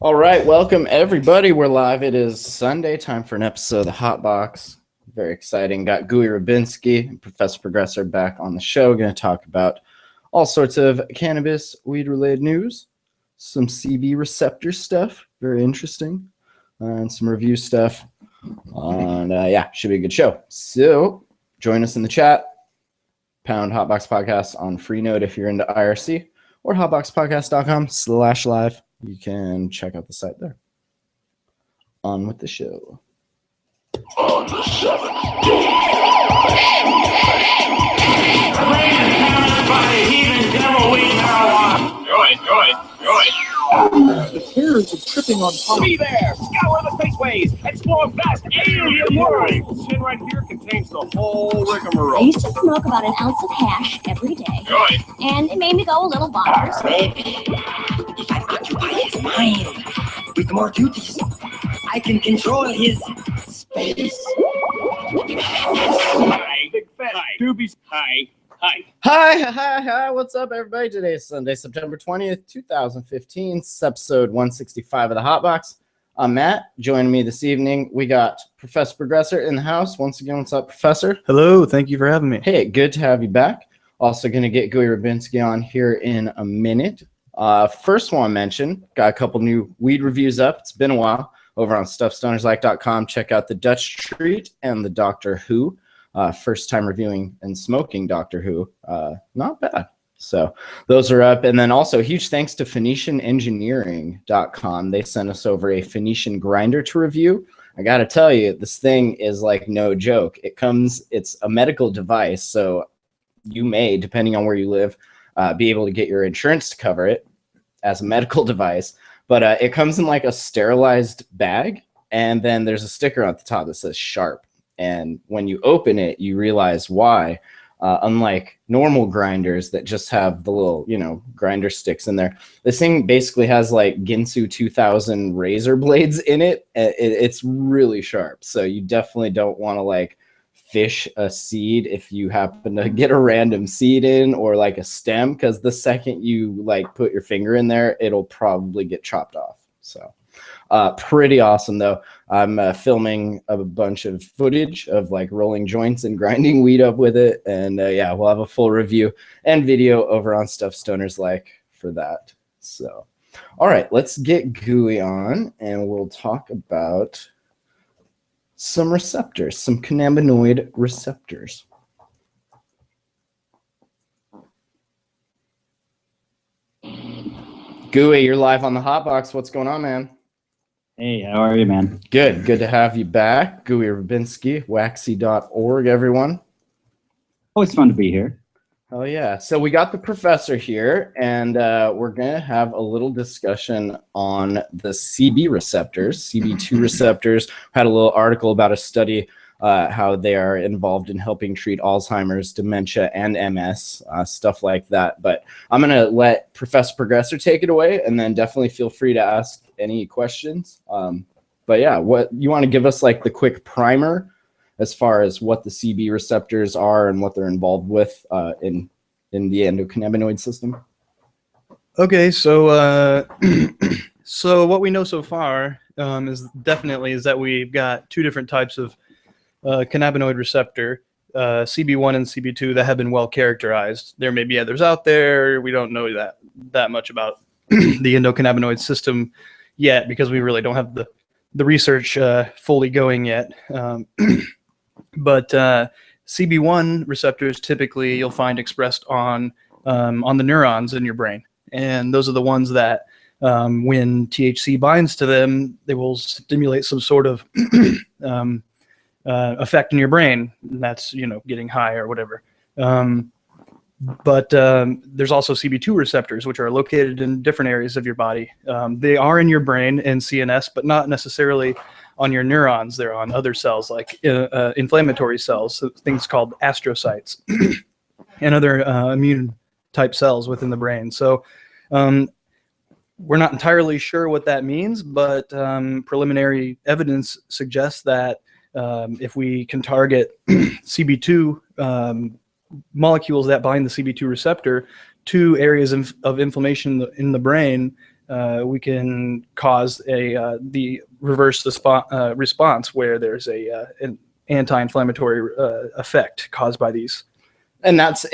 All right, welcome everybody. We're live. It is Sunday, time for an episode of the Hot Box. Very exciting. Got Gooey Rabinski and Professor Progressor back on the show. Going to talk about all sorts of cannabis, weed-related news, some CB receptor stuff, very interesting, and some review stuff. And should be a good show. So join us in the chat. Pound Hotbox Podcast on Freenode if you're into IRC, or hotboxpodcast.com/live. You can check out the site there. On with the show. On the seventh day, by a heathen devil weed marijuana. The terrors of tripping on pump. Be there! Scour the spaceways! Explore vast alien worlds! Tin right here contains the whole rigmarole. I used to smoke about an ounce of hash every day. And it made me go a little bonkers. Maybe if I occupy his mind with more duties, I can control his space. Hi, big fat doobies. Hi. Hi. What's up, everybody? Today is Sunday, September 20th, 2015. It's episode 165 of the Hot Box. I'm Matt. Joining me this evening, we got Professor Progressor in the house. Once again, what's up, Professor? Hello. Thank you for having me. Hey, good to have you back. Also going to get Gooey Rabinski on here in a minute. First one I mentioned, got a couple new weed reviews up. It's been a while. Over on StuffStonersLike.com. Check out the Dutch Treat and the Doctor Who. First time reviewing and smoking Doctor Who. Not bad. So those are up. And then also huge thanks to PhoenicianEngineering.com. They sent us over a Phoenician grinder to review. I got to tell you, this thing is like no joke. It's a medical device. So you may, depending on where you live, be able to get your insurance to cover it as a medical device. But it comes in like a sterilized bag. And then there's a sticker on the top that says Sharp. And when you open it, you realize why, unlike normal grinders that just have the little, grinder sticks in there, this thing basically has like Ginsu 2000 razor blades in it. It's really sharp. So you definitely don't want to like fish a seed if you happen to get a random seed in or like a stem, because the second you like put your finger in there, it'll probably get chopped off. So. Pretty awesome though. I'm filming a bunch of footage of like rolling joints and grinding weed up with it, and we'll have a full review and video over on Stuff Stoners Like for that. So, all right, let's get Gooey on, and we'll talk about some receptors, some cannabinoid receptors. Gooey, you're live on the Hot Box. What's going on, man? Hey, how are you, man? Good to have you back. Gooey Rabinski, waxy.org, everyone. Always fun to be here. Oh, yeah. So we got the professor here, and we're going to have a little discussion on the CB receptors, CB2 receptors. Had a little article about a study, how they are involved in helping treat Alzheimer's, dementia, and MS, stuff like that. But I'm going to let Professor Progressor take it away, and then definitely feel free to ask any questions. But yeah, what you want to give us like the quick primer as far as what the CB receptors are and what they're involved with in the endocannabinoid system? Okay, so so what we know so far is that we've got two different types of cannabinoid receptor, CB1 and CB2, that have been well characterized. There may be others out there. We don't know that much about the endocannabinoid system yet, because we really don't have the research fully going yet. But CB1 receptors typically you'll find expressed on the neurons in your brain, and those are the ones that when THC binds to them, they will stimulate some sort of effect in your brain. And that's getting high or whatever. But there's also CB2 receptors, which are located in different areas of your body. They are in your brain and CNS, but not necessarily on your neurons. They're on other cells, like inflammatory cells, so things called astrocytes, and other immune type cells within the brain. So we're not entirely sure what that means, but preliminary evidence suggests that if we can target CB2 molecules that bind the CB2 receptor to areas of inflammation in the brain, we can cause the reverse response where there's an anti-inflammatory effect caused by these. And that's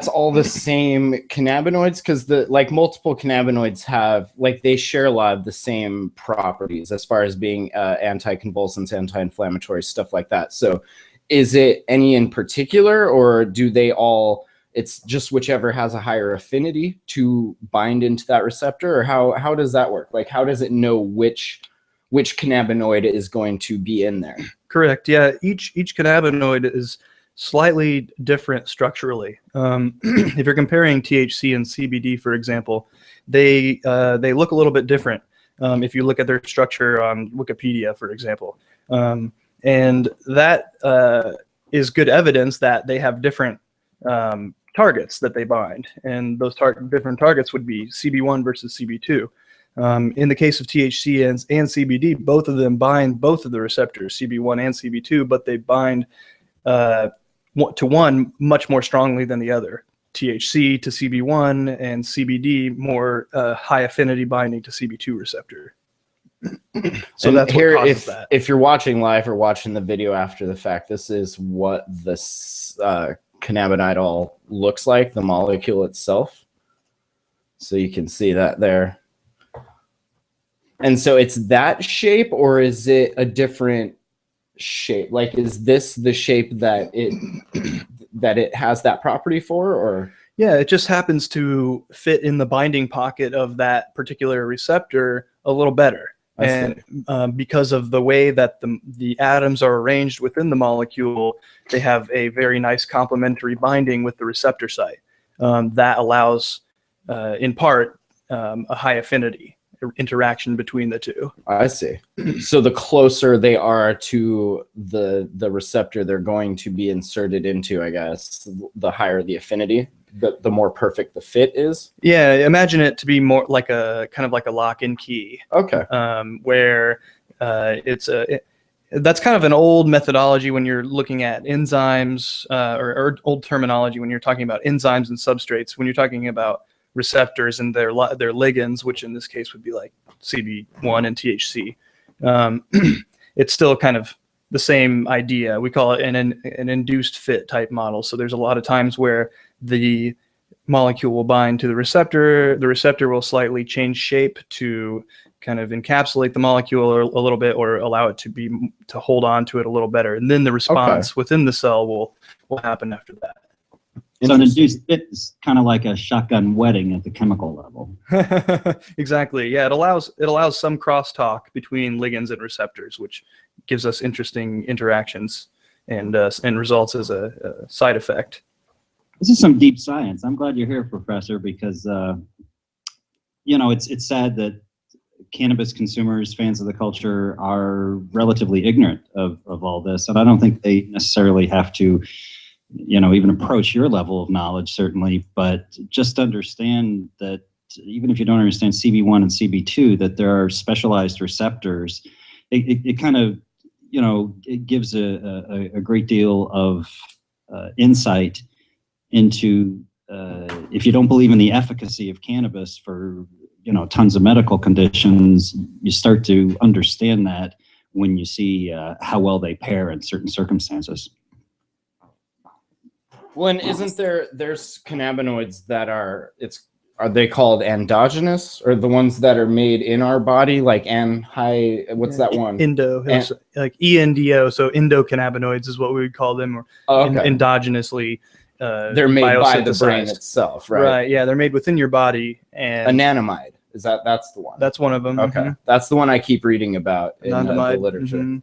all the same cannabinoids, because multiple cannabinoids have they share a lot of the same properties as far as being anticonvulsants, anti-inflammatory, stuff like that. So is it any in particular, or do they all, it's just whichever has a higher affinity to bind into that receptor, or how does that work? Like, how does it know which cannabinoid is going to be in there? Correct. Yeah. Each cannabinoid is slightly different structurally. If you're comparing THC and CBD, for example, they look a little bit different. If you look at their structure on Wikipedia, for example, and that is good evidence that they have different targets that they bind, and those different targets would be CB1 versus CB2. In the case of THC and CBD, both of them bind both of the receptors, CB1 and CB2, but they bind to one much more strongly than the other. THC to CB1 and CBD more high affinity binding to CB2 receptor. So and that's here, what causes that. If you're watching live or watching the video after the fact, this is what this cannabinoid looks like, the molecule itself. So you can see that there. And so it's that shape, or is it a different shape? Like, is this the shape that it has that property for, or? Yeah, it just happens to fit in the binding pocket of that particular receptor a little better. And because of the way that the atoms are arranged within the molecule, they have a very nice complementary binding with the receptor site. That allows, in part, a high affinity interaction between the two. I see. So the closer they are to the receptor they're going to be inserted into, I guess, the higher the affinity, the more perfect the fit is. Yeah, imagine it to be more like a kind of like a lock and key. Okay. Where that's kind of an old methodology when you're looking at enzymes, or old terminology when you're talking about enzymes and substrates. When you're talking about receptors and their ligands, which in this case would be like CB1 and THC. It's still kind of the same idea. We call it an induced fit type model. So there's a lot of times where the molecule will bind to the receptor will slightly change shape to kind of encapsulate the molecule a little bit, or allow it to hold on to it a little better. And then the response within the cell will happen after that. So an induced fit is kind of like a shotgun wedding at the chemical level. Exactly. Yeah, it allows some crosstalk between ligands and receptors, which gives us interesting interactions and results as a side effect. This is some deep science. I'm glad you're here, Professor, because it's sad that cannabis consumers, fans of the culture, are relatively ignorant of all this, and I don't think they necessarily have to even approach your level of knowledge, certainly, but just understand that even if you don't understand CB1 and CB2, that there are specialized receptors. It kind of, it gives a great deal of insight into, if you don't believe in the efficacy of cannabis for, tons of medical conditions, you start to understand that when you see how well they pair in certain circumstances. Well, and isn't there's cannabinoids that are they called endogenous, or the ones that are made in our body, like what's that one? Like ENDO, so endocannabinoids is what we would call them, or endogenously. They're made by the brain itself, right? Right. Yeah, they're made within your body. And anandamide, that's the one? That's one of them. Okay, that's the one I keep reading about in the literature. Mm-hmm.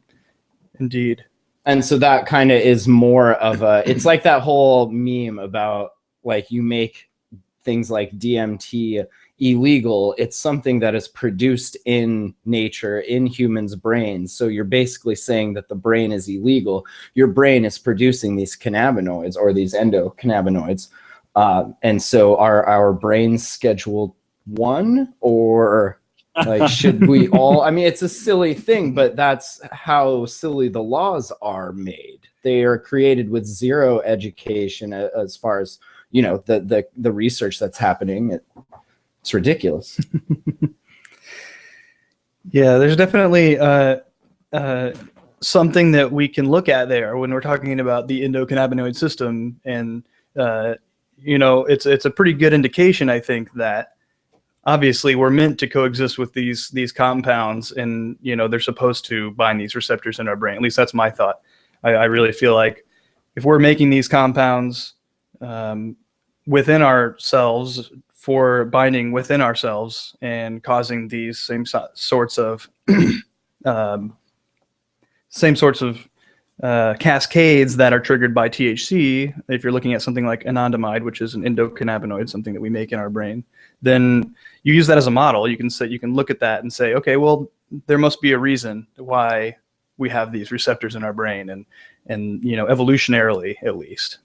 Indeed. And so that kind of is more of it's like that whole meme about, like, you make things like DMT illegal. It's something that is produced in nature, in humans' brains. So you're basically saying that the brain is illegal. Your brain is producing these cannabinoids, or these endocannabinoids. And so are our brains Schedule 1, or like, should we all? I mean, it's a silly thing, but that's how silly the laws are made. They are created with zero education as far as, the research that's happening. It's ridiculous. Yeah, there's definitely something that we can look at there when we're talking about the endocannabinoid system, and it's a pretty good indication, I think, that obviously we're meant to coexist with these compounds, and they're supposed to bind these receptors in our brain. At least that's my thought. I really feel like if we're making these compounds within ourselves for binding within ourselves and causing these same sorts of cascades that are triggered by THC. If you're looking at something like anandamide, which is an endocannabinoid, something that we make in our brain, then you use that as a model. You can look at that and say, okay, well, there must be a reason why we have these receptors in our brain, and evolutionarily at least.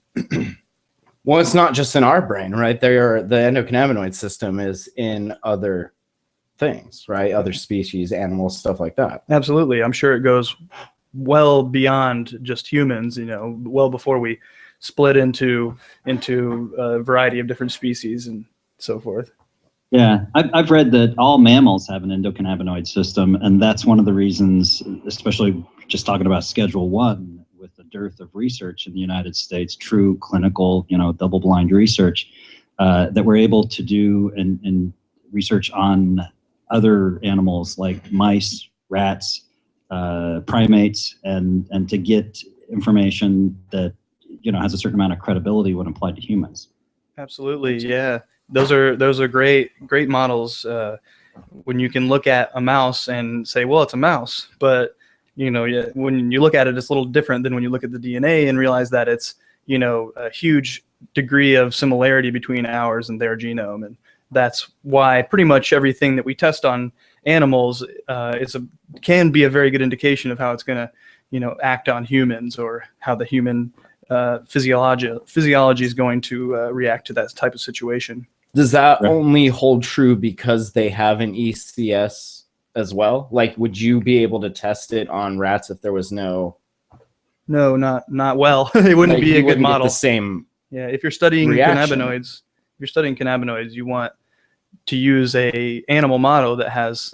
Well, it's not just in our brain, right? The endocannabinoid system is in other things, right? Other species, animals, stuff like that. Absolutely. I'm sure it goes well beyond just humans, well before we split into a variety of different species and so forth. Yeah, I've read that all mammals have an endocannabinoid system, and that's one of the reasons, especially just talking about Schedule 1, with the dearth of research in the United States, true clinical, double-blind research, that we're able to do and research on other animals like mice, rats, primates, and to get information that has a certain amount of credibility when applied to humans. Absolutely, yeah. Those are great models. When you can look at a mouse and say, well, it's a mouse, but when you look at it, it's a little different than when you look at the DNA and realize that it's a huge degree of similarity between ours and their genome, and that's why pretty much everything that we test on animals can be a very good indication of how it's going to act on humans, or how the human physiology is going to react to that type of situation. Does that only hold true because they have an ECS as well? Like, would you be able to test it on rats if there was no? No, not well. It wouldn't be a good model. The same. Yeah, if you're studying reaction. cannabinoids, you want to use a animal model that has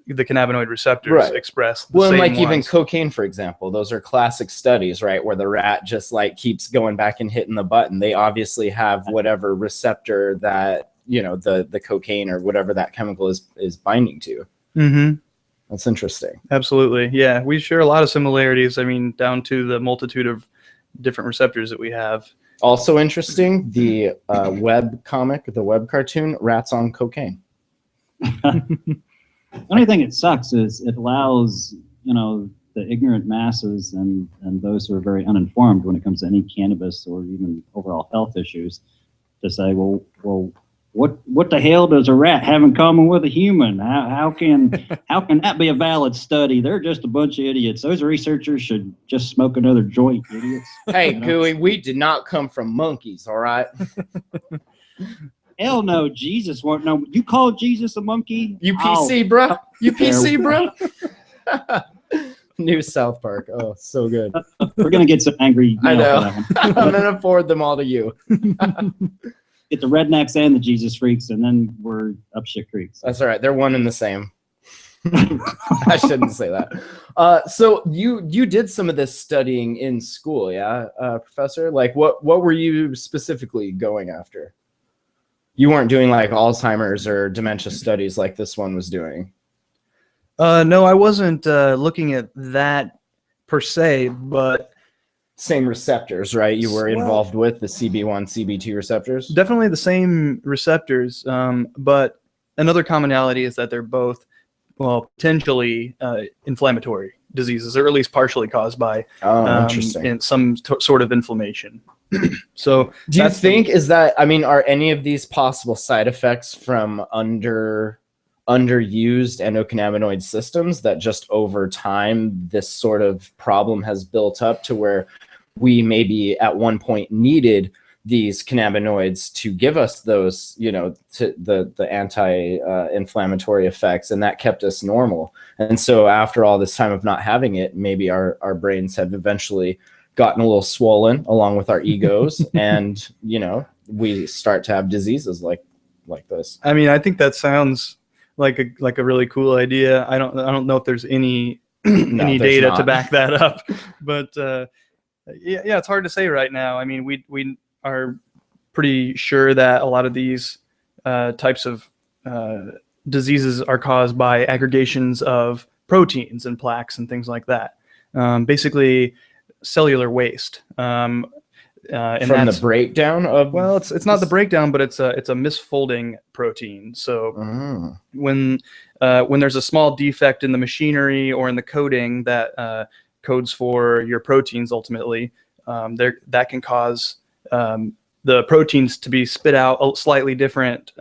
the cannabinoid receptors expressed. Well, and even cocaine, for example, those are classic studies, right? Where the rat just keeps going back and hitting the button. They obviously have whatever receptor that, the cocaine or whatever that chemical is binding to. Mm-hmm. That's interesting. Absolutely. Yeah. We share a lot of similarities. I mean, down to the multitude of different receptors that we have. Also interesting, the web comic, the web cartoon, rats on cocaine. The only thing it sucks is it allows, the ignorant masses and those who are very uninformed when it comes to any cannabis or even overall health issues to say, well, what the hell does a rat have in common with a human? How can that be a valid study? They're just a bunch of idiots. Those researchers should just smoke another joint, idiots. Hey, Gooey, we did not come from monkeys, all right? Hell no, Jesus won't know. You call Jesus a monkey? UPC, bro. UPC, bro. New South Park. Oh, so good. We're going to get some angry. I know. I'm going to forward them all to you. Get the rednecks and the Jesus freaks, and then we're up shit creek. That's all right. They're one and the same. I shouldn't say that. So you did some of this studying in school, yeah, Professor? What were you specifically going after? You weren't doing Alzheimer's or dementia studies like this one was doing. No, I wasn't looking at that per se, but same receptors, right? You were involved with the CB1, CB2 receptors? Definitely the same receptors, but another commonality is that they're both, potentially inflammatory diseases, or at least partially caused by in some sort of inflammation. So do you think are any of these possible side effects from underused endocannabinoid systems that just over time this sort of problem has built up to where we maybe at one point needed these cannabinoids to give us those, to the anti-inflammatory effects, and that kept us normal. And so after all this time of not having it, maybe our brains have eventually gotten a little swollen along with our egos, and we start to have diseases like this. I mean, I think that sounds like a really cool idea. I don't know if there's any No, any there's data to not. back that up, but yeah, it's hard to say right now. I mean, we are pretty sure that a lot of these types of diseases are caused by aggregations of proteins and plaques and things like that. Basically, cellular waste. And From the breakdown of well, it's not the breakdown, but it's a misfolding protein. So when there's a small defect in the machinery or in the coding that codes for your proteins, ultimately, that can cause the proteins to be spit out a slightly different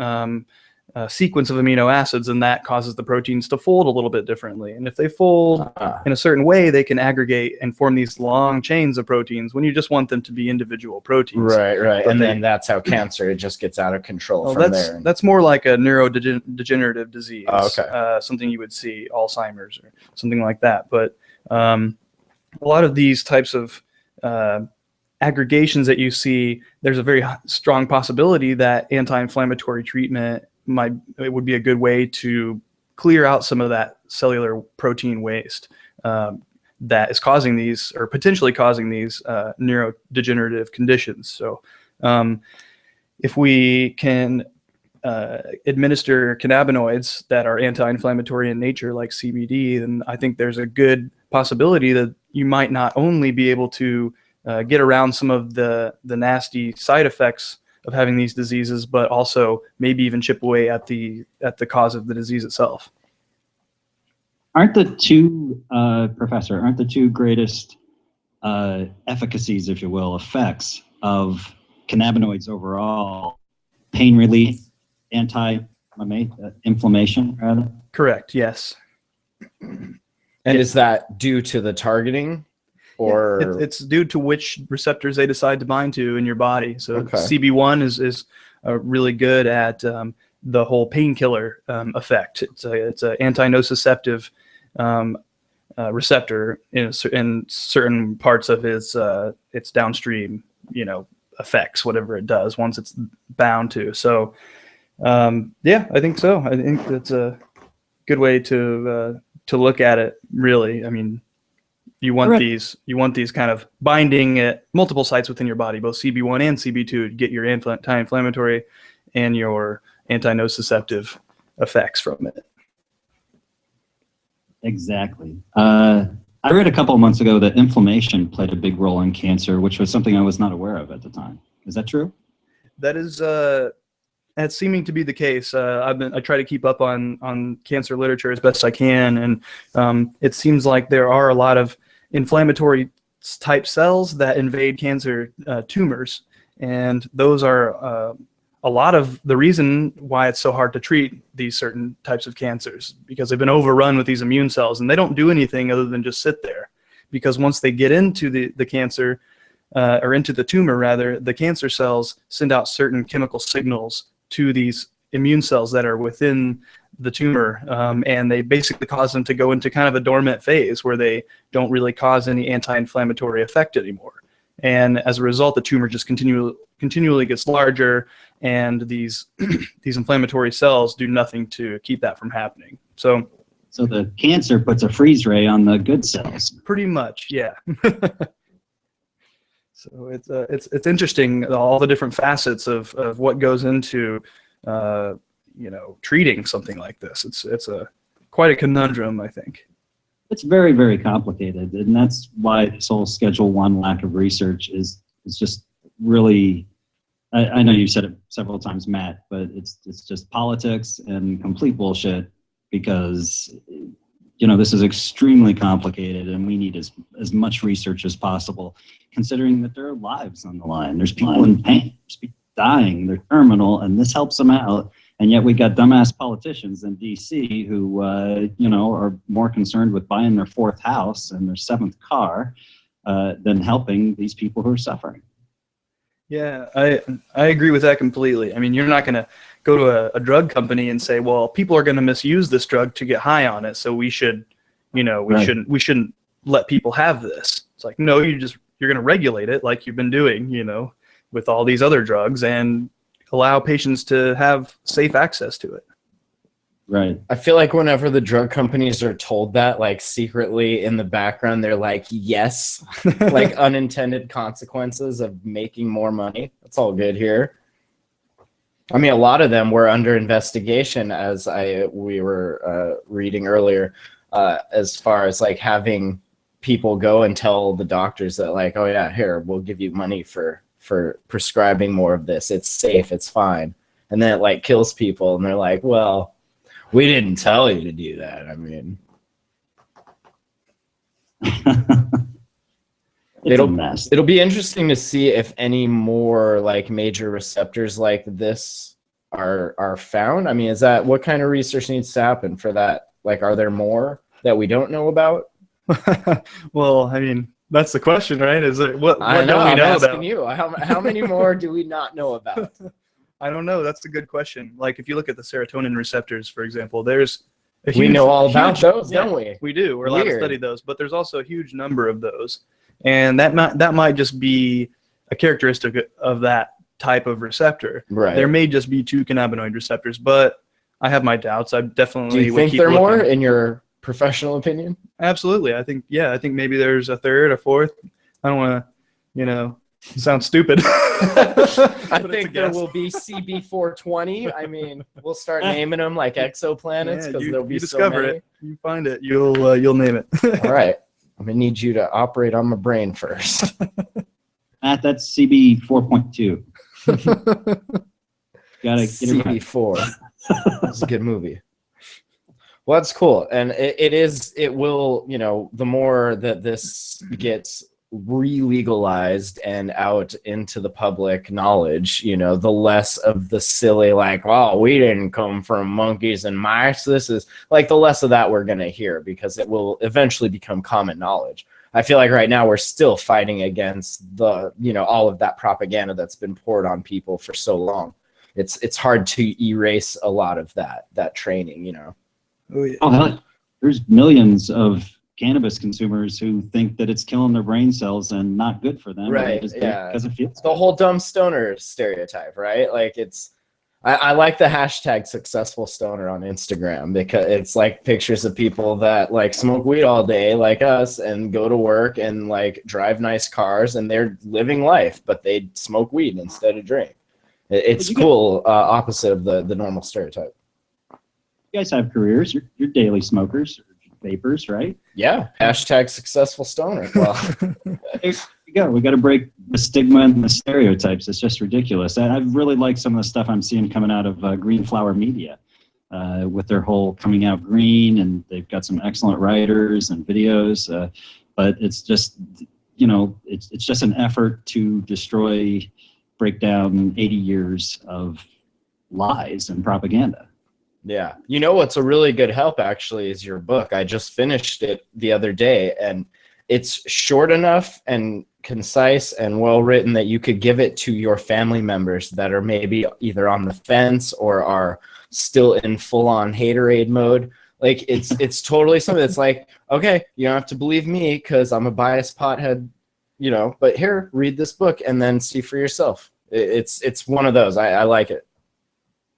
sequence of amino acids, and that causes the proteins to fold a little bit differently. And if they fold in a certain way, they can aggregate and form these long chains of proteins when you just want them to be individual proteins. Right. But And then that's how cancer, it just gets out of control well, from there. that's more like a neurodegenerative disease. Oh, okay. Something you would see, Alzheimer's or something like that. But a lot of these types of aggregations that you see, there's a very strong possibility that anti-inflammatory treatment would be a good way to clear out some of that cellular protein waste that is causing these, or potentially causing these, neurodegenerative conditions. So if we can administer cannabinoids that are anti-inflammatory in nature, like CBD, then I think there's a good possibility that you might not only be able to get around some of the nasty side effects of having these diseases, but also maybe even chip away at the cause of the disease itself. Aren't the two, Professor, aren't the two greatest efficacies, if you will, effects of cannabinoids overall, pain relief, anti-inflammation, rather? Correct, yes. And is that due to the targeting? Or it's due to which receptors they decide to bind to in your body. So Okay. CB1 is really good at the whole painkiller effect. It's an anti-nociceptive receptor in certain parts of its downstream, effects, whatever it does once it's bound to. So yeah, I think so. I think that's a good way to look at it. Really, I mean. You want these kind of binding at multiple sites within your body, both CB1 and CB2, to get your anti-inflammatory and your anti-nociceptive effects from it. Exactly. I read a couple of months ago that inflammation played a big role in cancer, which was something I was not aware of at the time. Is that true? That is that's seeming to be the case. I try to keep up on cancer literature as best I can, and it seems like there are a lot of inflammatory type cells that invade cancer tumors, and those are a lot of the reason why it's so hard to treat these certain types of cancers, because they've been overrun with these immune cells, and they don't do anything other than just sit there. Because once they get into the cancer, or into the tumor rather, the cancer cells send out certain chemical signals to these immune cells that are within the tumor, and they basically cause them to go into kind of a dormant phase where they don't really cause any anti-inflammatory effect anymore. And as a result, the tumor just continually gets larger, and these these inflammatory cells do nothing to keep that from happening. So the cancer puts a freeze ray on the good cells. Pretty much, yeah. So it's interesting, all the different facets of what goes into treating something like this. It's quite a conundrum, I think. It's very, very complicated, and that's why this whole Schedule I lack of research is just really. I know you said it several times, Matt, but it's just politics and complete bullshit, because this is extremely complicated, and we need as much research as possible, considering that there are lives on the line. There's people in pain, there's people dying, they're terminal, and this helps them out. And yet we got dumbass politicians in D.C. who, are more concerned with buying their fourth house and their seventh car than helping these people who are suffering. Yeah, I agree with that completely. I mean, you're not going to go to a drug company and say, well, people are going to misuse this drug to get high on it, so we should, we shouldn't let people have this. It's like, no, you're going to regulate it like you've been doing, with all these other drugs, and allow patients to have safe access to it. Right. I feel like whenever the drug companies are told that, like secretly in the background, they're like, yes, like unintended consequences of making more money. That's all good here. I mean, a lot of them were under investigation, as we were reading earlier, as far as like having people go and tell the doctors that like, oh yeah, here, we'll give you money for prescribing more of this. It's safe, it's fine. And then it like kills people, and they're like, well, we didn't tell you to do that. I mean, it'll be interesting to see if any more like major receptors like this are found. I mean, is that what kind of research needs to happen for that? Like, are there more that we don't know about? Well, I mean, that's the question, right? Is it what I don't know, we I'm know asking about? you. How many more do we not know about? I don't know. That's a good question. Like if you look at the serotonin receptors, for example, there's a We huge, know all about huge- those, yeah, don't we? We do. We're allowed to Weird. study those, but there's also a huge number of those, and that might just be a characteristic of that type of receptor. Right. There may just be 2 cannabinoid receptors, but I have my doubts. I definitely Do you would think keep there are more, looking. in your professional opinion? Absolutely. I think maybe there's a 3rd, a 4th. I don't want to, sound stupid. I think there will be CB420. I mean, we'll start naming them like exoplanets because there'll be you so discover many. it. You find it. You'll name it. All right. I'm going to need you to operate on my brain first. That's CB 4.2. Gotta get it right. CB4. It's a good movie. Well, that's cool. And it will, the more that this gets re-legalized and out into the public knowledge, the less of the silly, like, oh, we didn't come from monkeys and mice. This is like the less of that we're going to hear, because it will eventually become common knowledge. I feel like right now we're still fighting against the, all of that propaganda that's been poured on people for so long. It's hard to erase a lot of that training, Oh, yeah. Oh, hell, there's millions of cannabis consumers who think that it's killing their brain cells and not good for them. Right, Just yeah. because it feels The whole dumb stoner stereotype, right? Like I like the hashtag successful stoner on Instagram, because it's like pictures of people that like smoke weed all day like us and go to work and like drive nice cars, and they're living life, but they smoke weed instead of drink. It's cool, opposite of the normal stereotype. You guys have careers. You're daily smokers, or vapors, right? Yeah, hashtag successful stoner. Well, There you go. We got to break the stigma and the stereotypes. It's just ridiculous. I really like some of the stuff I'm seeing coming out of Green Flower Media, with their whole coming out green, and they've got some excellent writers and videos. But it's just, it's just an effort to break down 80 years of lies and propaganda. yeah. What's a really good help actually is your book. I just finished it the other day, and it's short enough and concise and well written that you could give it to your family members that are maybe either on the fence or are still in full-on haterade mode. Like it's totally something that's like, okay, you don't have to believe me because I'm a biased pothead, but here, read this book and then see for yourself. It's one of those. I like it.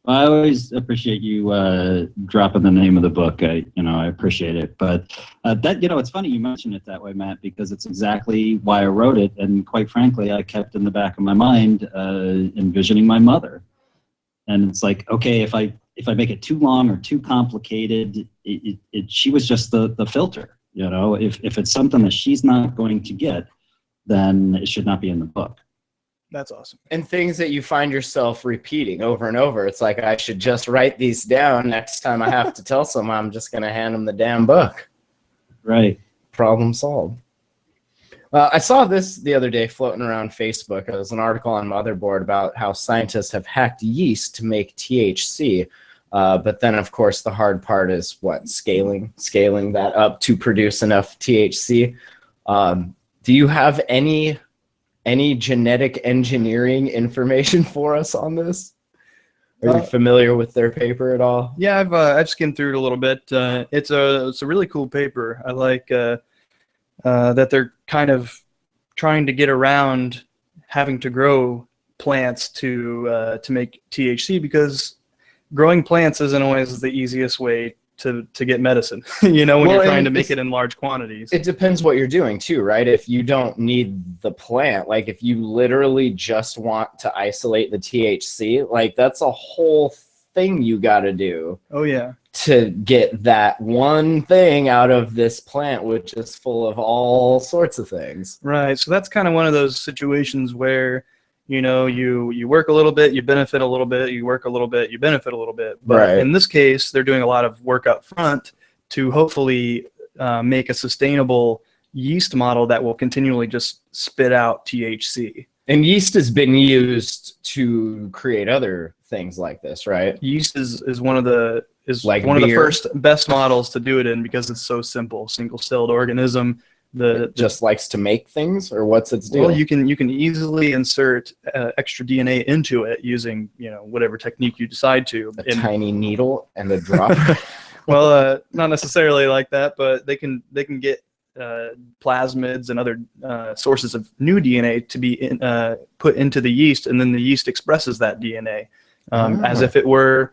I always appreciate you dropping the name of the book. I appreciate it. But it's funny you mentioned it that way, Matt, because it's exactly why I wrote it. And quite frankly, I kept in the back of my mind envisioning my mother. And it's like, okay, if I make it too long or too complicated, she was just the filter. If it's something that she's not going to get, then it should not be in the book. That's awesome. And things that you find yourself repeating over and over. It's like, I should just write these down. Next time I have to tell someone, I'm just going to hand them the damn book. Right. Problem solved. I saw this the other day floating around Facebook. It was an article on Motherboard about how scientists have hacked yeast to make THC. But then, of course, the hard part is scaling that up to produce enough THC. Do you have any genetic engineering information for us on this? Are you familiar with their paper at all? Yeah, I've skimmed through it a little bit. It's a really cool paper. I like that they're kind of trying to get around having to grow plants to make THC, because growing plants isn't always the easiest way to get medicine, when you're trying to make it in large quantities. It depends what you're doing too, right? If you don't need the plant, like if you literally just want to isolate the THC, like that's a whole thing you got to do. Oh yeah. To get that one thing out of this plant, which is full of all sorts of things. Right. So that's kind of one of those situations where, you work a little bit, you benefit a little bit, you work a little bit, you benefit a little bit. But right. In this case, they're doing a lot of work up front to hopefully make a sustainable yeast model that will continually just spit out THC. And yeast has been used to create other things like this, right? Yeast is one of the like one beer. of the first best models to do it in because it's so simple, single-celled organism. It just likes to make things, or what's its deal? Well, you can easily insert extra DNA into it using whatever technique you decide to. A tiny needle and a drop. Well, not necessarily like that, but they can get plasmids and other sources of new DNA to be put into the yeast, and then the yeast expresses that DNA as if it were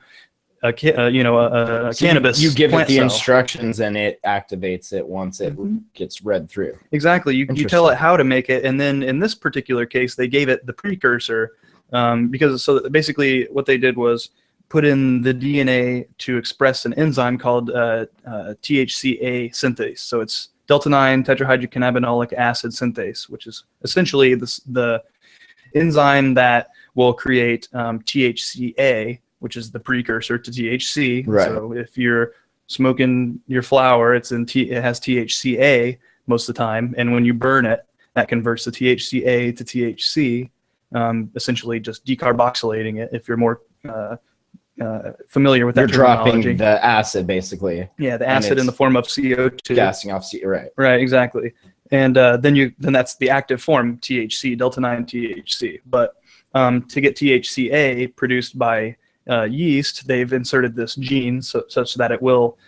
a cannabis. You give it the cell. instructions, and it activates it once it gets read through. Exactly. You tell it how to make it, and then in this particular case, they gave it the precursor basically what they did was put in the DNA to express an enzyme called THCA synthase. So it's delta-9 tetrahydrocannabinolic acid synthase, which is essentially the enzyme that will create THCA, which is the precursor to THC. Right. So if you're smoking your flower, it has THCA most of the time, and when you burn it, that converts the THCA to THC, essentially just decarboxylating it. If you're more familiar with that terminology. You're dropping the acid, basically. Yeah, the acid in the form of CO2. Gassing off CO2, right. Right, exactly. And then that's the active form, THC, delta-9 THC. But to get THCA produced by yeast, they've inserted this gene such that it will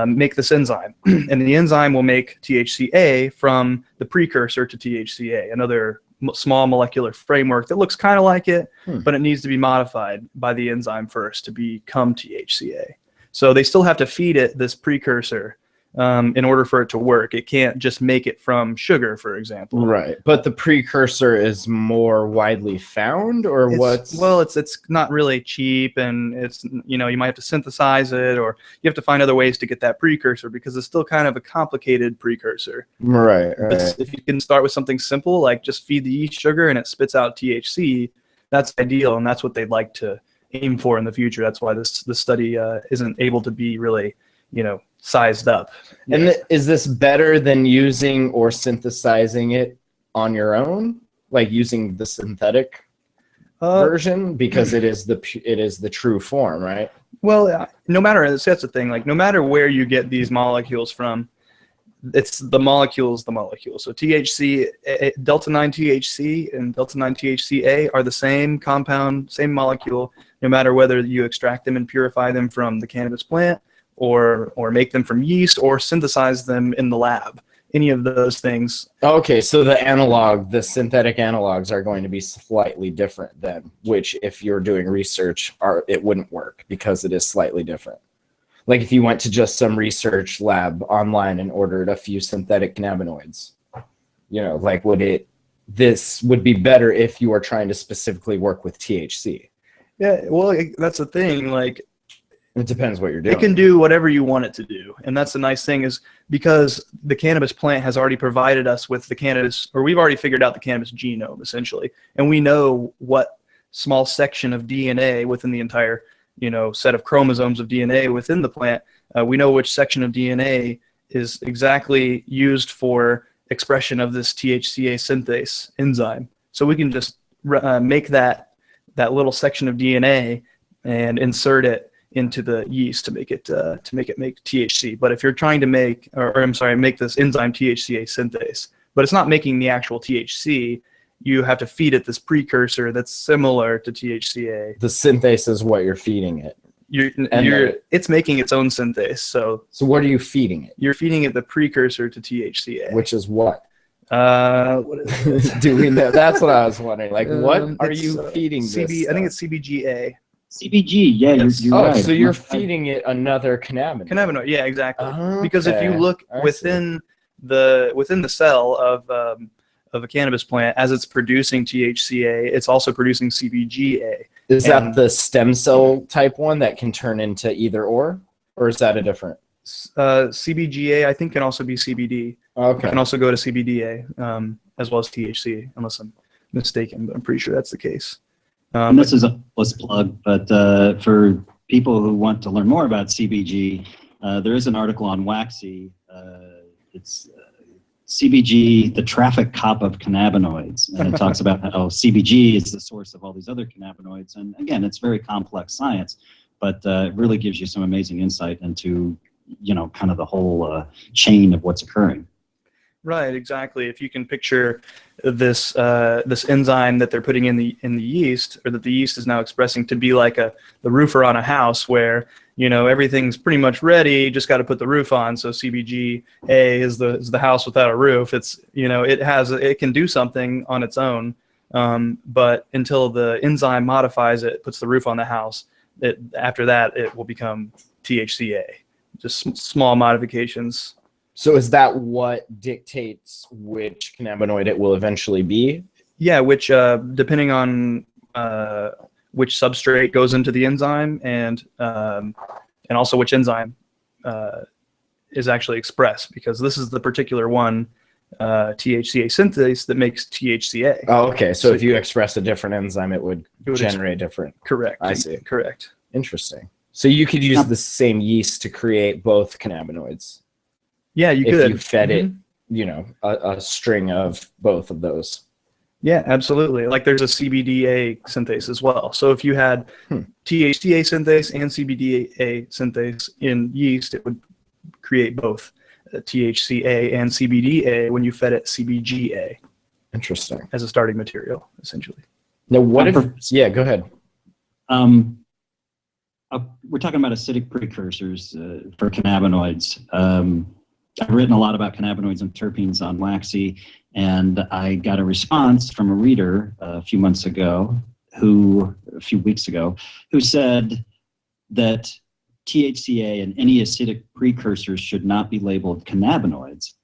make this enzyme. And the enzyme will make THCA from the precursor to THCA, another small molecular framework that looks kind of like it, but it needs to be modified by the enzyme first to become THCA. So they still have to feed it this precursor in order for it to work. It can't just make it from sugar, for example. Right. But the precursor is more widely found, or what's? Well, it's not really cheap, and it's you might have to synthesize it, or you have to find other ways to get that precursor because it's still kind of a complicated precursor. Right. If you can start with something simple like just feed the yeast sugar and it spits out THC, that's ideal, and that's what they'd like to aim for in the future. That's why this study isn't able to be really sized up. And is this better than using or synthesizing it on your own, like using the synthetic version, because it is the true form, right? Well, no matter, that's the thing, like no matter where you get these molecules from, it's the molecule. So THC, delta-9 THC and delta-9 THCA are the same compound, same molecule, no matter whether you extract them and purify them from the cannabis plant, or make them from yeast, or synthesize them in the lab. Any of those things. Okay, so the synthetic analogs are going to be slightly different then, which if you're doing research, it wouldn't work because it is slightly different. Like if you went to just some research lab online and ordered a few synthetic cannabinoids, this would be better if you are trying to specifically work with THC. Yeah, well, that's the thing, like, it depends what you're doing. It can do whatever you want it to do. And that's the nice thing, is because the cannabis plant has already provided us with the cannabis, or we've already figured out the cannabis genome, essentially. And we know what small section of DNA within the entire, set of chromosomes of DNA within the plant. We know which section of DNA is exactly used for expression of this THCA synthase enzyme. So we can just make that little section of DNA and insert it into the yeast to make it make THC. But if you're trying to make this enzyme THCA synthase, but it's not making the actual THC, you have to feed it this precursor that's similar to THCA. The synthase is what you're feeding it. It's making its own synthase. So what are you feeding it? You're feeding it the precursor to THCA. Which is what? What is it? Do we know? That's what I was wondering. Like, what are you feeding this? I think it's CBGA. CBG, yeah, Yes. you're Oh, right. so you're feeding it another cannabinoid. Cannabinoid, yeah, exactly. Because if you Okay, look I within the cell of a cannabis plant, as it's producing THCA, it's also producing CBGA. Is that And- the stem cell type one that can turn into either or is that a different? CBGA, I think, can also be CBD. Okay. It can also go to CBDA, as well as THC, unless I'm mistaken, but I'm pretty sure that's the case. And this is a plus plug, but for people who want to learn more about CBG, there is an article on Waxy. It's CBG, the traffic cop of cannabinoids. And it talks about how CBG is the source of all these other cannabinoids. And again, it's very complex science, but it really gives you some amazing insight into, kind of the whole chain of what's occurring. Right, exactly. If you can picture this this enzyme that they're putting in the yeast, or that the yeast is now expressing, to be like the roofer on a house, where everything's pretty much ready, just got to put the roof on. So CBGA is the house without a roof. It's it can do something on its own, but until the enzyme modifies it, puts the roof on the house, after that it will become THCA. Just small modifications. So is that what dictates which cannabinoid it will eventually be? Yeah, which depending on which substrate goes into the enzyme, and also which enzyme is actually expressed, because this is the particular one, THCA synthase, that makes THCA. Oh, okay. So if you express a different enzyme, it would generate different. Correct. I see. Correct. Interesting. So you could use the same yeast to create both cannabinoids. Yeah, you if could. you fed it, a string of both of those. Yeah, absolutely. Like there's a CBDA synthase as well. So if you had THCA synthase and CBDA synthase in yeast, it would create both THCA and CBDA when you fed it CBGA. Interesting. As a starting material, essentially. Now, what if? Yeah, go ahead. We're talking about acidic precursors for cannabinoids. I've written a lot about cannabinoids and terpenes on Waxy, and I got a response from a reader a few weeks ago, who said that THCA and any acidic precursors should not be labeled cannabinoids.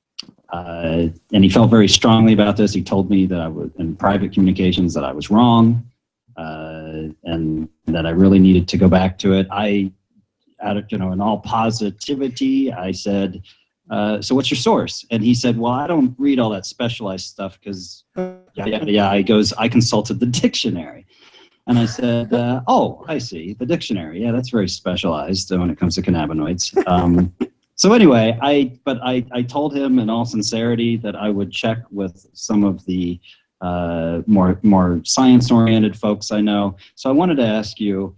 And he felt very strongly about this. He told me that I was, in private communications, that I was wrong, and that I really needed to go back to it. In all positivity, I said, so what's your source? And he said, well, I don't read all that specialized stuff because, he goes, I consulted the dictionary. And I said, oh, I see, the dictionary. Yeah, that's very specialized when it comes to cannabinoids. So anyway, I told him in all sincerity that I would check with some of the more science-oriented folks I know. So I wanted to ask you,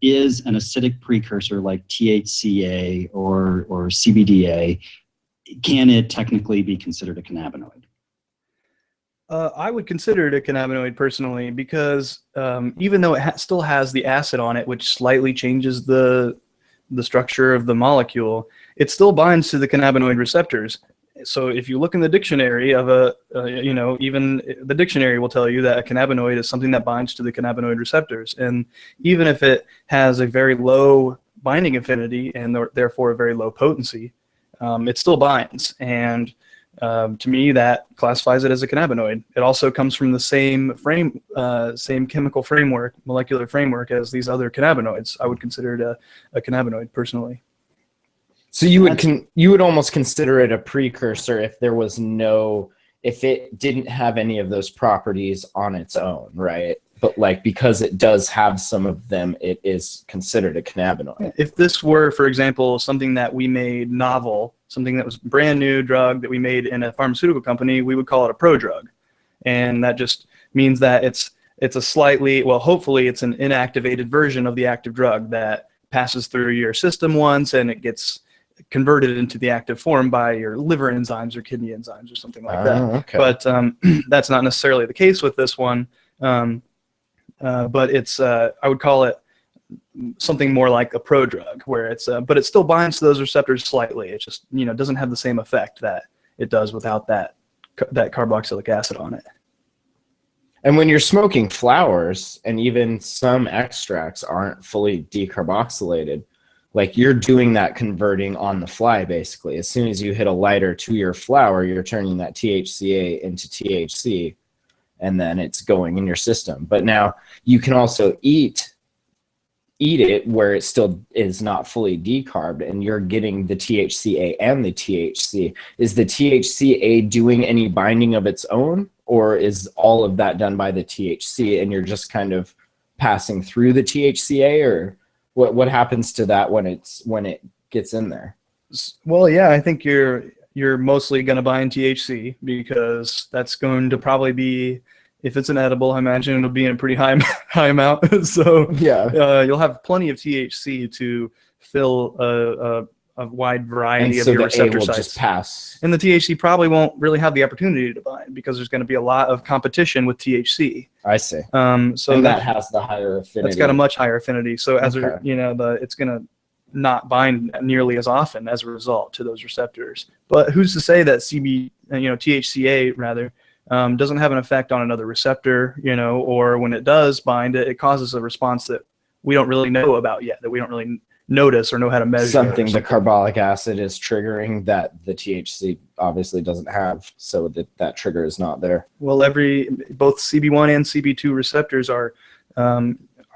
is an acidic precursor like THCA or CBDA, can it technically be considered a cannabinoid? I would consider it a cannabinoid personally, because even though it still has the acid on it, which slightly changes the structure of the molecule, it still binds to the cannabinoid receptors. So if you look in the dictionary of even the dictionary will tell you that a cannabinoid is something that binds to the cannabinoid receptors. And even if it has a very low binding affinity and therefore a very low potency, it still binds. And to me, that classifies it as a cannabinoid. It also comes from the same chemical framework, molecular framework, as these other cannabinoids. I would consider it a cannabinoid personally. So you would almost consider it a precursor if it didn't have any of those properties on its own, right? But because it does have some of them, it is considered a cannabinoid. If this were, for example, something that we made novel, something that was brand new drug that we made in a pharmaceutical company, we would call it a prodrug. And that just means that it's a slightly, hopefully it's an inactivated version of the active drug that passes through your system once and it gets converted into the active form by your liver enzymes or kidney enzymes or something like that. Okay. But that's not necessarily the case with this one. But it's I would call it something more like a prodrug, where but it still binds to those receptors slightly. It just doesn't have the same effect that it does without that carboxylic acid on it. And when you're smoking flowers, and even some extracts aren't fully decarboxylated, like you're doing that converting on the fly, basically. As soon as you hit a lighter to your flower, you're turning that THCA into THC, and then it's going in your system. But now you can also eat it where it still is not fully decarbed, and you're getting the THCA and the THC. Is the THCA doing any binding of its own, or is all of that done by the THC and you're just kind of passing through the THCA, or what happens to that when it gets in there? Well, yeah, I think you're mostly going to bind THC, because that's going to probably be, if it's an edible, I imagine it'll be in a pretty high amount. So yeah, you'll have plenty of THC to fill a wide variety and of so your the receptor A will sites. just pass. And the THC probably won't really have the opportunity to bind, because there's going to be a lot of competition with THC. I see. So and that has the higher affinity. That's got a much higher affinity. So as Okay. it's going to not bind nearly as often as a result to those receptors. But who's to say that THCA rather doesn't have an effect on another receptor, or when it does bind, it causes a response that we don't really know about yet, that we don't really notice or know how to measure. Something the carbolic acid is triggering that the THC obviously doesn't have, so that trigger is not there. Well, both CB1 and CB2 receptors are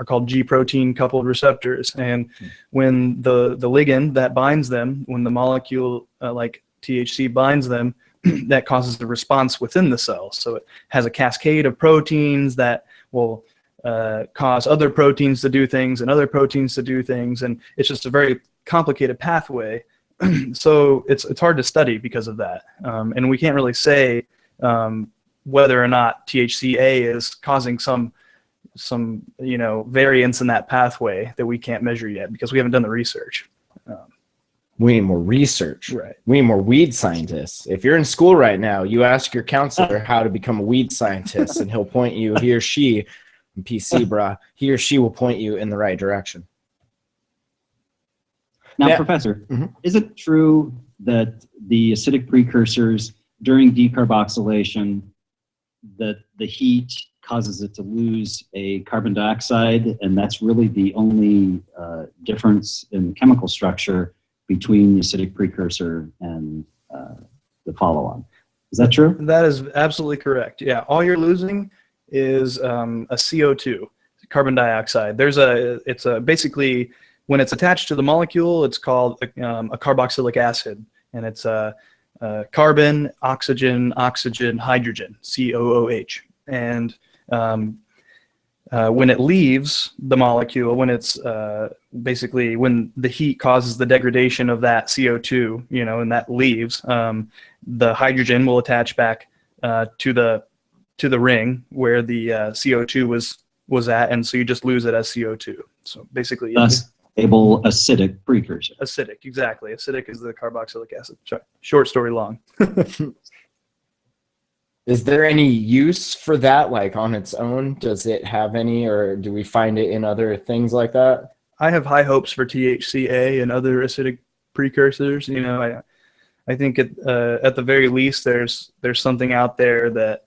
called G protein coupled receptors, and when the ligand that binds them, when the molecule like THC binds them, that causes the response within the cell. So it has a cascade of proteins that will cause other proteins to do things and other proteins to do things, and it's just a very complicated pathway. So it's hard to study because of that, and we can't really say whether or not THCA is causing some variance in that pathway that we can't measure yet, because we haven't done the research. We need more research. Right. We need more weed scientists. If you're in school right now, you ask your counselor how to become a weed scientist, and he'll point you, he or she, PC, brah, he or she will point you in the right direction. Now, Professor, is it true that the acidic precursors during decarboxylation, that the heat causes it to lose a carbon dioxide, and that's really the only difference in chemical structure between the acidic precursor and the follow-on? Is that true? That is absolutely correct. Yeah, all you're losing is a CO2, carbon dioxide. It's basically, when it's attached to the molecule, it's called a carboxylic acid, and it's carbon, oxygen, hydrogen, COOH. And when it leaves the molecule, when it's basically when the heat causes the degradation of that CO2, and that leaves, the hydrogen will attach back to the ring where the CO2 was at, and so you just lose it as CO2. So basically, thus able acidic precursor. Acidic, exactly. Acidic is the carboxylic acid. Short story long. Is there any use for that, like on its own? Does it have any, or do we find it in other things like that? I have high hopes for THCA and other acidic precursors. I think at the very least there's something out there that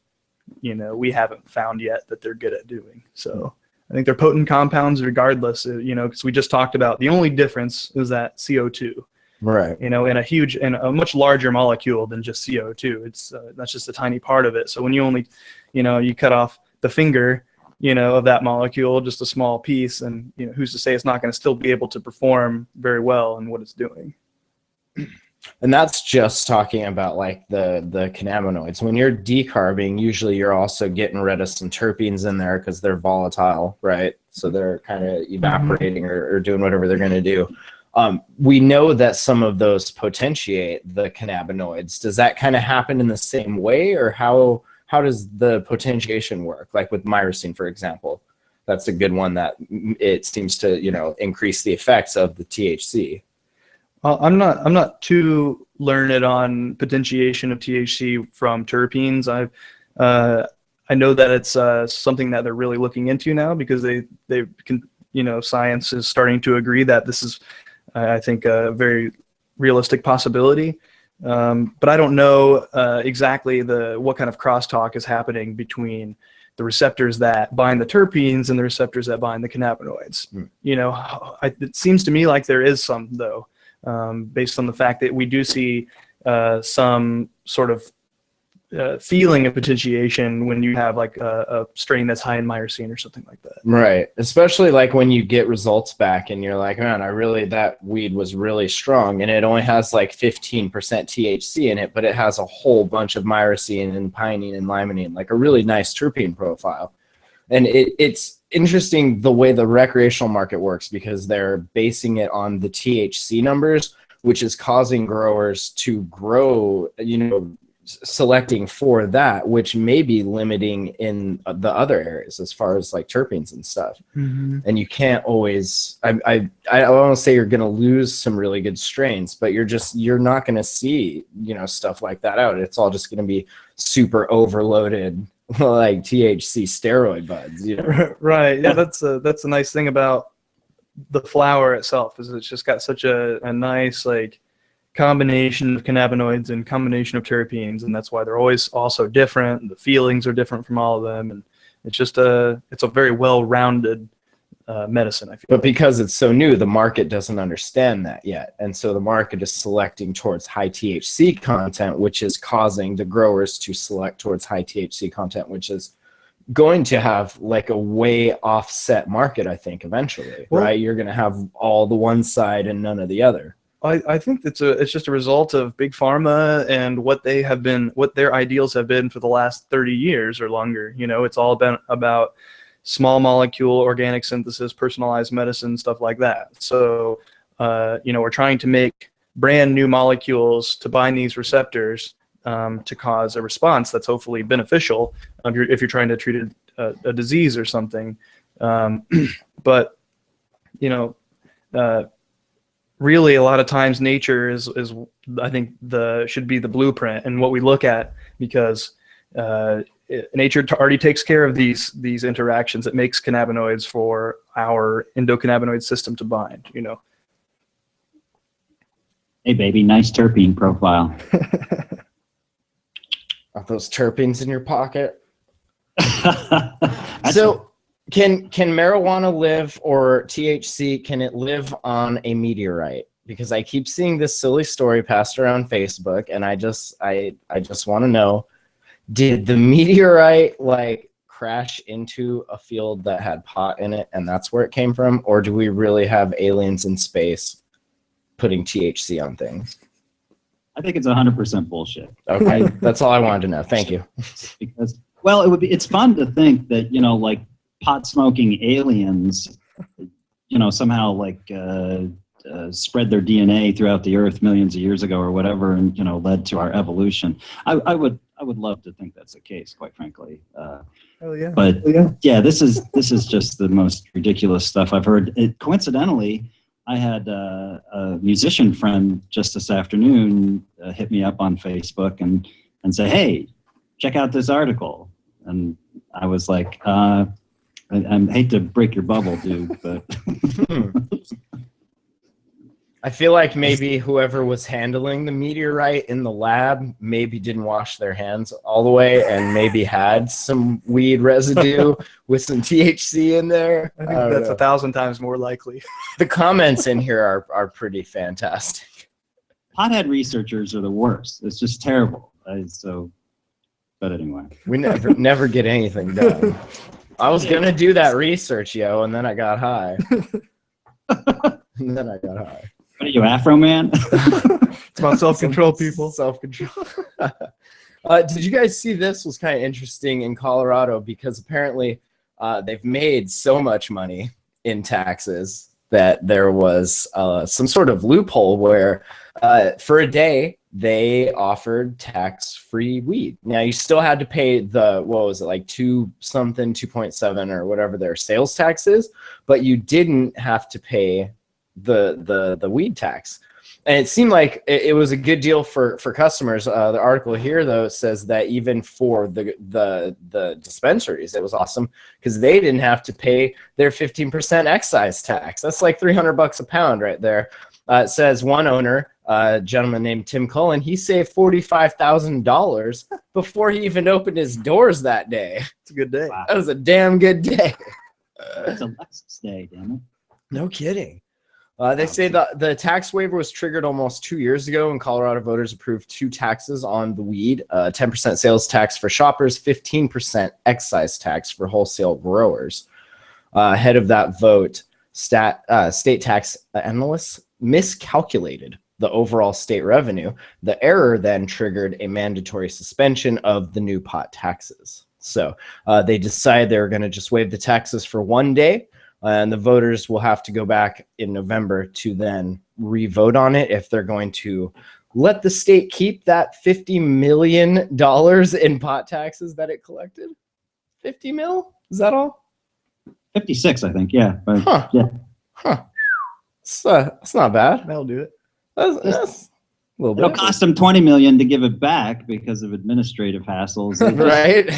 we haven't found yet that they're good at doing. So I think they're potent compounds regardless. Because we just talked about the only difference is that CO2. Right. In a much larger molecule than just CO2. That's just a tiny part of it. So when you only, you cut off the finger, of that molecule, just a small piece, and who's to say it's not going to still be able to perform very well in what it's doing. And that's just talking about like the cannabinoids. When you're decarbing, usually you're also getting rid of some terpenes in there because they're volatile, right? So they're kind of evaporating or doing whatever they're going to do. We know that some of those potentiate the cannabinoids. Does that kind of happen in the same way, or how does the potentiation work? Like with myrcene, for example, that's a good one that it seems to increase the effects of the THC. I'm not too learned on potentiation of THC from terpenes. I know that it's something that they're really looking into now, because they can science is starting to agree that this is, I think, a very realistic possibility. But I don't know exactly what kind of crosstalk is happening between the receptors that bind the terpenes and the receptors that bind the cannabinoids. You know, it seems to me like there is some, though, based on the fact that we do see some sort of feeling of potentiation when you have like a strain that's high in myrcene or something like that. Right. Especially like when you get results back and you're like, man, that weed was really strong and it only has like 15% THC in it, but it has a whole bunch of myrcene and pinene and limonene, like a really nice terpene profile. And it's interesting the way the recreational market works because they're basing it on the THC numbers, which is causing growers to grow, you know, selecting for that, which may be limiting in the other areas as far as like terpenes and stuff. And you can't always, I want to say you're going to lose some really good strains, but you're not going to see, you know, stuff like that out. It's all just going to be super overloaded like THC steroid buds, you know? Right. Yeah, that's a nice thing about the flower itself, is it's just got such a nice like combination of cannabinoids and combination of terpenes, and that's why they're always also different. The feelings are different from all of them, and it's a very well-rounded medicine, I feel. But because it's so new, the market doesn't understand that yet, and so the market is selecting towards high THC content, which is causing the growers to select towards high THC content, which is going to have like a way offset market, I think, eventually. Well, right? You're going to have all the one side and none of the other. I think it's just a result of big pharma and what their ideals have been for the last 30 years or longer. You know, it's all been about small molecule, organic synthesis, personalized medicine, stuff like that. So, you know, we're trying to make brand new molecules to bind these receptors to cause a response that's hopefully beneficial if you're trying to treat a disease or something. But, you know, really, a lot of times nature is I think should be the blueprint and what we look at, because nature already takes care of these interactions. It makes cannabinoids for our endocannabinoid system to bind, you know. Hey baby, nice terpene profile. Are those terpenes in your pocket? So Can marijuana live, or THC, can it live on a meteorite? Because I keep seeing this silly story passed around Facebook, and I just want to know, did the meteorite like crash into a field that had pot in it and that's where it came from, or do we really have aliens in space putting THC on things? I think it's 100% bullshit. Okay, that's all I wanted to know. Thank you. Because, well, it's fun to think that, you know, like pot smoking aliens, you know, somehow like spread their DNA throughout the earth millions of years ago or whatever, and, you know, led to our evolution. I would love to think that's the case, quite frankly. Hell yeah. But yeah, this is just the most ridiculous stuff I've heard. Coincidentally, I had a musician friend just this afternoon hit me up on Facebook and say, hey, check out this article. And I was like, I hate to break your bubble, dude, but I feel like maybe whoever was handling the meteorite in the lab maybe didn't wash their hands all the way and maybe had some weed residue with some THC in there. I think that's 1,000 times more likely. The comments in here are pretty fantastic. Pothead researchers are the worst. It's just terrible. But anyway. We never get anything done. I was going to do that research, yo, and then I got high. What are you, Afro Man? It's about self-control, people. Self-control. Did you guys see this? Was kind of interesting in Colorado, because apparently they've made so much money in taxes that there was some sort of loophole where for a day they offered tax-free weed. Now you still had to pay the, what was it, like 2.7 or whatever their sales tax is, but you didn't have to pay the weed tax. And it seemed like it was a good deal for customers. The article here, though, says that even for the dispensaries, it was awesome because they didn't have to pay their 15% excise tax. That's like $300 a pound right there. It says one owner a gentleman named Tim Cullen, he saved $45,000 before he even opened his doors that day. It's a good day. Wow. That was a damn good day. It's a Lexus day, damn it. No kidding. They say the tax waiver was triggered almost 2 years ago when Colorado voters approved 2 taxes on the weed, 10% sales tax for shoppers, 15% excise tax for wholesale growers. Ahead of that vote, state tax analysts miscalculated the overall state revenue. The error then triggered a mandatory suspension of the new pot taxes. So they decided they were going to just waive the taxes for 1 day. And the voters will have to go back in November to then re-vote on it if they're going to let the state keep that $50 million in pot taxes that it collected. 50 mil? Is that all? 56, I think. Yeah. But, Huh. yeah. Huh. It's not bad. That'll do it. That's a little It'll bit. cost them $20 million to give it back because of administrative hassles. Right?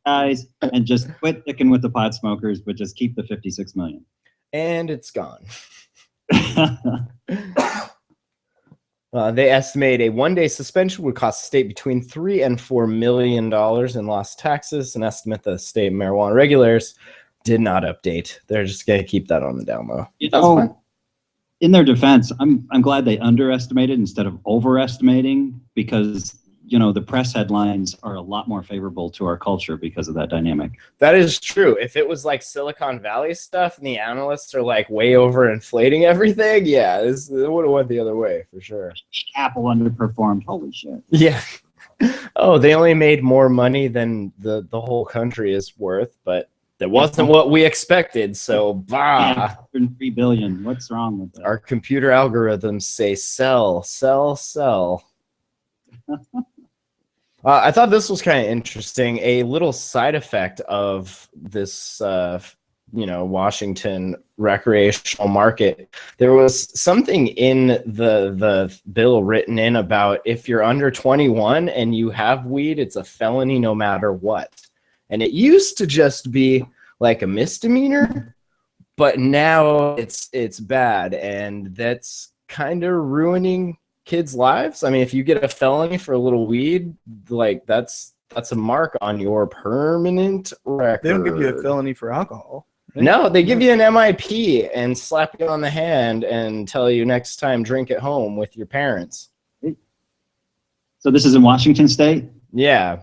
Guys, and just quit sticking with the pot smokers, but just keep the $56 million. And it's gone. They estimate a 1-day suspension would cost the state between $3 and $4 million in lost taxes. An estimate the state marijuana regulators did not update. They're just going to keep that on the down low. You That's know, fine. in their defense, I'm glad they underestimated instead of overestimating, because the press headlines are a lot more favorable to our culture because of that dynamic. That is true. If it was like Silicon Valley stuff and the analysts are like way over inflating everything, yeah, it would have went the other way for sure. Apple underperformed. Holy shit. Yeah. Oh, they only made more money than the whole country is worth, but that wasn't what we expected. So, bah. $3 billion. What's wrong with that? Our computer algorithms say sell, sell, sell. I thought this was kind of interesting. A little side effect of this, Washington recreational market. There was something in the bill written in about if you're under 21 and you have weed, it's a felony no matter what. And it used to just be like a misdemeanor, but now it's bad, and that's kind of ruining kids' lives. I mean, if you get a felony for a little weed, like that's a mark on your permanent record. They don't give you a felony for alcohol. Right? No, they give you an MIP and slap you on the hand and tell you next time drink at home with your parents. So this is in Washington State? Yeah.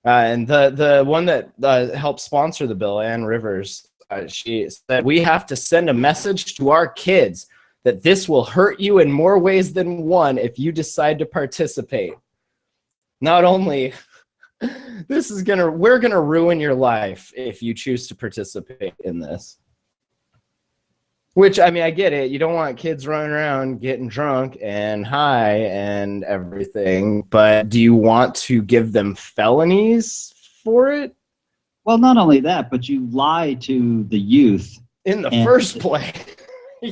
And the one that helped sponsor the bill, Ann Rivers, she said, we have to send a message to our kids that this will hurt you in more ways than one if you decide to participate. Not only we're gonna ruin your life if you choose to participate in this. Which, I mean, I get it. You don't want kids running around getting drunk and high and everything, but do you want to give them felonies for it? Well, not only that, but you lie to the youth in the first place.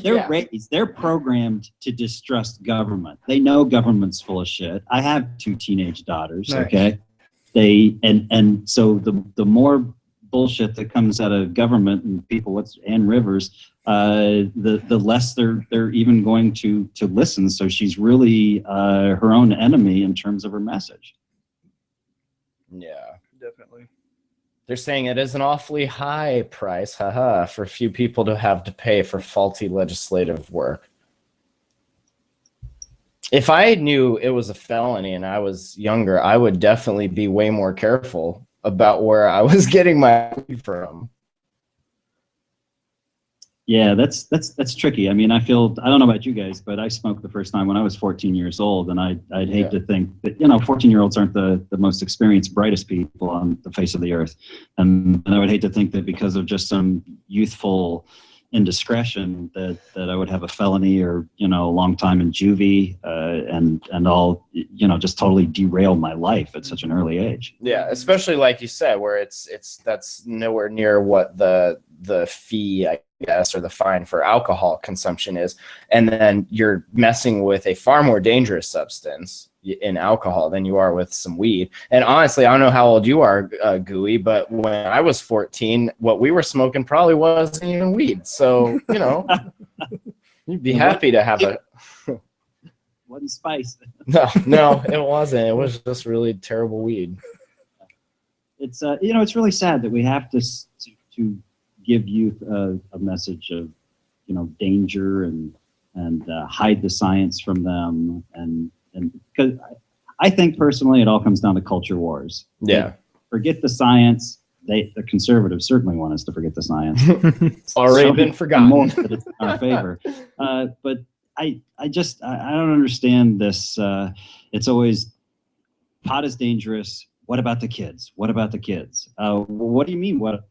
They're raised, they're programmed to distrust government. They know government's full of shit. I have 2 teenage daughters, Nice. okay? And so the more bullshit that comes out of government and people, Ann Rivers, the less they're even going to listen. So she's really her own enemy in terms of her message. Yeah, Definitely. they're saying it is an awfully high price, for few people to have to pay for faulty legislative work. If I knew it was a felony and I was younger, I would definitely be way more careful about where I was getting my weed from. Yeah, that's tricky. I mean, I don't know about you guys, but I smoked the first time when I was 14 years old, and I'd hate to think that 14-year-olds aren't the most experienced, brightest people on the face of the earth, and I would hate to think that because of just some youthful indiscretion that I would have a felony or a long time in juvie and all just totally derail my life at such an early age. Yeah, especially like you said, where that's nowhere near what the fee, I guess, or the fine for alcohol consumption is, and then you're messing with a far more dangerous substance in alcohol than you are with some weed. And honestly, I don't know how old you are, Gooey, but when I was 14, what we were smoking probably wasn't even weed. So you'd be happy to have a wasn't spice. No, it wasn't. It was just really terrible weed. It's it's really sad that we have to give youth a message of danger and hide the science from them and because I think personally it all comes down to culture wars. Yeah. Forget the science. The conservatives certainly want us to forget the science. Already been forgotten. More that it's in our favor. But I don't understand this. It's always pot is dangerous. What about the kids? What about the kids? What do you mean? What?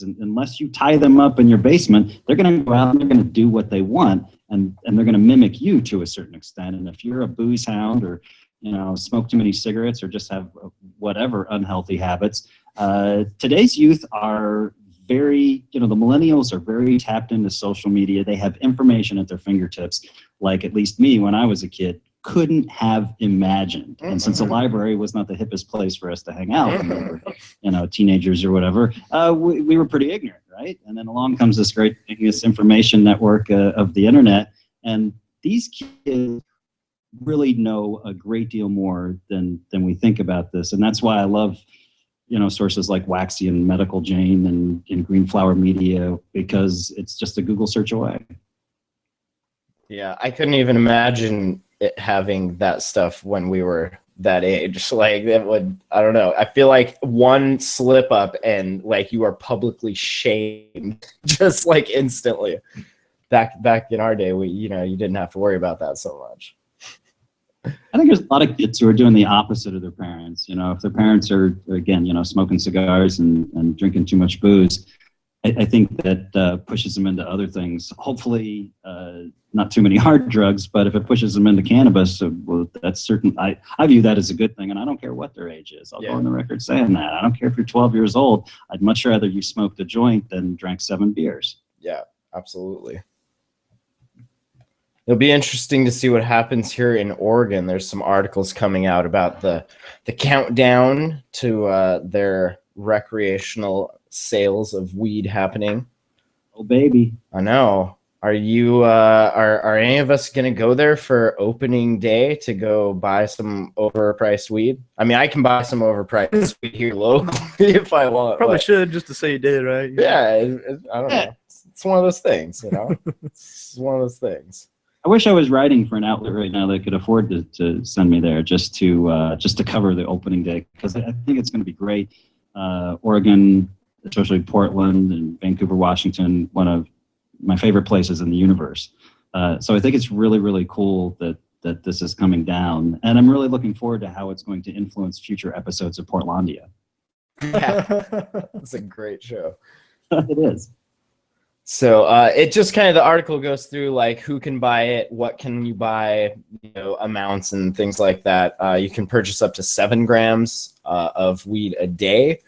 Unless you tie them up in your basement, they're going to go out and they're going to do what they want, and they're going to mimic you to a certain extent. And if you're a booze hound or smoke too many cigarettes or just have whatever unhealthy habits, today's youth are very, the millennials are very tapped into social media. They have information at their fingertips, like at least me when I was a kid couldn't have imagined. And since the library was not the hippest place for us to hang out when we were, teenagers or whatever, we were pretty ignorant, right? And then along comes this great information network of the internet, and these kids really know a great deal more than we think about this. And that's why I love sources like Waxy and Medical Jane and Greenflower Media, because it's just a Google search away. Yeah, I couldn't even imagine it having that stuff when we were that age. Like it would, I don't know. I feel like one slip up and like you are publicly shamed just like instantly. Back in our day, you didn't have to worry about that so much. I think there's a lot of kids who are doing the opposite of their parents. If their parents are, again, smoking cigars and drinking too much booze, I think that pushes them into other things. Hopefully, not too many hard drugs, but if it pushes them into cannabis, well, that's certain. I view that as a good thing, and I don't care what their age is. I'll go on the record saying that. I don't care if you're 12 years old. I'd much rather you smoked a joint than drank 7 beers. Yeah, absolutely. It'll be interesting to see what happens here in Oregon. There's some articles coming out about the countdown to their recreational sales of weed happening. Oh, baby. I know. Are you are any of us gonna go there for opening day to go buy some overpriced weed? I mean, I can buy some overpriced weed here locally if I want. Probably should, just to say you did, right? Yeah, I don't know. It's one of those things, It's one of those things. I wish I was writing for an outlet right now that could afford to send me there just to cover the opening day, because I think it's going to be great. Oregon, especially Portland and Vancouver, Washington, one of my favorite places in the universe. So I think it's really, really cool that this is coming down, and I'm really looking forward to how it's going to influence future episodes of Portlandia. Yeah, it's a great show. It is. So it just kind of, the article goes through like who can buy it, what can you buy, amounts and things like that. You can purchase up to 7 grams of weed a day.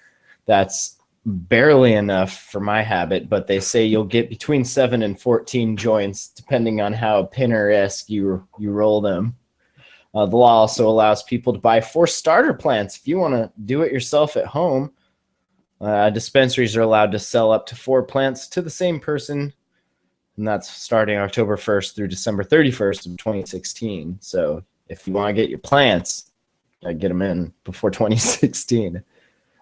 That's barely enough for my habit, but they say you'll get between 7 and 14 joints depending on how Pinner-esque you roll them. The law also allows people to buy 4 starter plants if you want to do it yourself at home. Dispensaries are allowed to sell up to 4 plants to the same person, and that's starting October 1st through December 31st of 2016. So if you want to get your plants, get them in before 2016.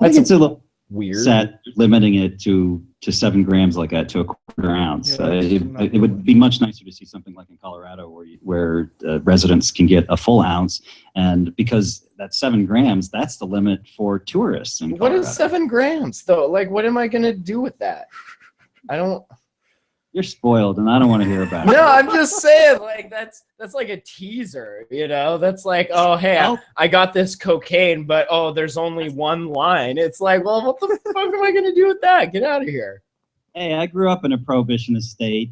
I think it's a little weird. Set limiting it to 7 grams like that to a quarter ounce. Yeah, it would be much nicer to see something like in Colorado where residents can get a full ounce, and because that's 7 grams, that's the limit for tourists in Colorado. What is 7 grams though? Like, what am I gonna do with that? You're spoiled, and I don't want to hear about it. No, I'm just saying, like, that's like a teaser, That's like, oh, hey, I got this cocaine, but oh, there's only one line. It's like, well, what the fuck am I gonna do with that? Get out of here. Hey, I grew up in a prohibitionist state.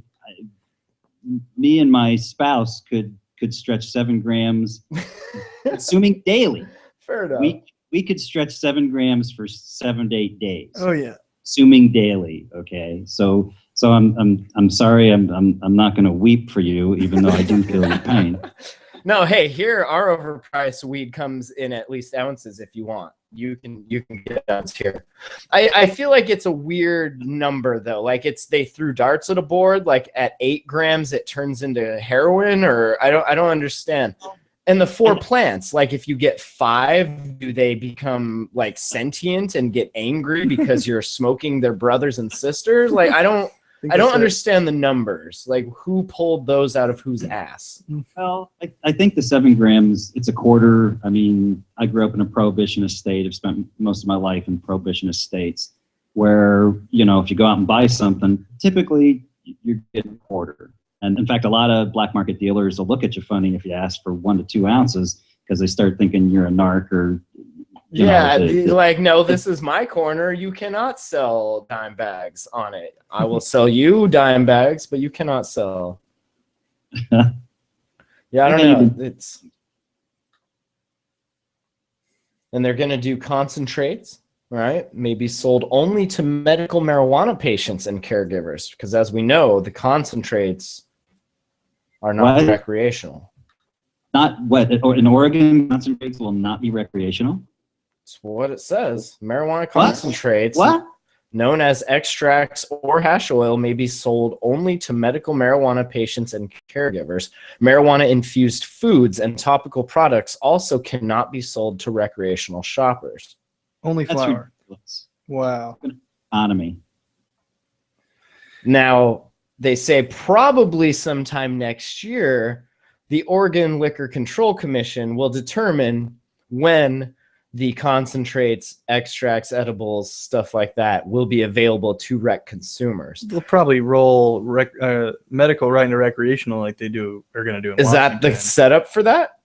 Me and my spouse could stretch 7 grams, consuming daily. Fair enough. We could stretch 7 grams for 7 to 8 days. Oh yeah. Consuming daily. Okay, so I'm sorry. I'm not going to weep for you, even though I do feel your pain. No, hey, here our overpriced weed comes in at least ounces if you want. You can get ounce here. I feel like it's a weird number though. Like they threw darts at a board. Like at 8 grams, it turns into heroin, or I don't understand. And the 4 plants, like if you get 5, do they become like sentient and get angry because you're smoking their brothers and sisters? Like I don't understand the numbers. Like who pulled those out of whose ass? Well, I think the 7 grams, it's a quarter. I mean, I grew up in a prohibitionist state. I've spent most of my life in prohibitionist states where, you know, if you go out and buy something, typically you're getting a quarter. And in fact, a lot of black market dealers will look at you funny if you ask for 1 to 2 ounces because they start thinking you're a narc or, you know, like, no, this is my corner. You cannot sell dime bags on it. I will sell you dime bags, but you cannot sell. Yeah, I don't know. And they're going to do concentrates, right? Maybe sold only to medical marijuana patients and caregivers, because as we know, the concentrates are not recreational. Not what? In Oregon, concentrates will not be recreational? That's what it says. Marijuana concentrates, what? known as extracts or hash oil, may be sold only to medical marijuana patients and caregivers. Marijuana-infused foods and topical products also cannot be sold to recreational shoppers. Only That's flour. ridiculous. Wow. Economy. Now, they say probably sometime next year, the Oregon Liquor Control Commission will determine when the concentrates, extracts, edibles, stuff like that will be available to rec consumers. They'll probably roll medical right into recreational like they are going to do in Is that Washington. the setup for that?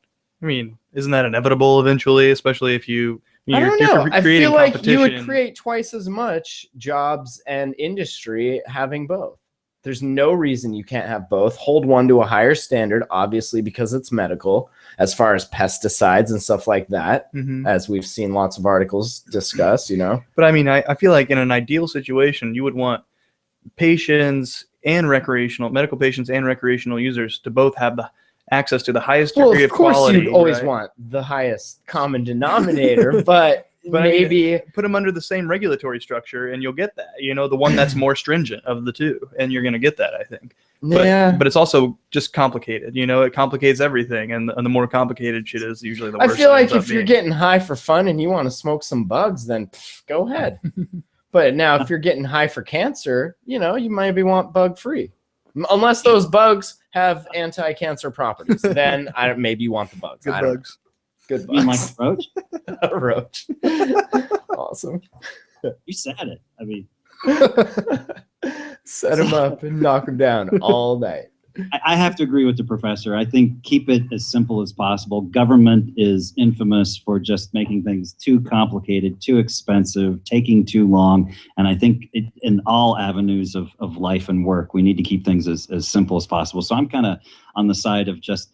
I mean, isn't that inevitable eventually, especially if I don't know. I feel like you would competition. create twice as much jobs and industry having both. There's no reason you can't have both. Hold one to a higher standard, obviously, because it's medical, as far as pesticides and stuff like that, as we've seen lots of articles discuss, you know. But I mean, I feel like in an ideal situation, you would want patients and medical patients and recreational users to both have the access to the highest degree of quality. Of course, you'd always want the highest common denominator, but maybe put them under the same regulatory structure and you'll get that, you know, the one that's more stringent of the two, and you're going to get that, I think. But it's also just complicated, you know, it complicates everything, and the more complicated shit is usually the worse. I feel like if you're getting high for fun and you want to smoke some bugs, then go ahead. But now if you're getting high for cancer, you know, you maybe want bug free, unless those bugs have anti-cancer properties. Then maybe you want the bugs. Good bugs. Good You mean bugs. like a roach? A roach. Awesome. You said it. I mean, set them up and knock them down all night. I have to agree with the professor. I think keep it as simple as possible. Government is infamous for just making things too complicated, too expensive, taking too long. And I think in all avenues of life and work, we need to keep things as simple as possible. So I'm kind of on the side of just,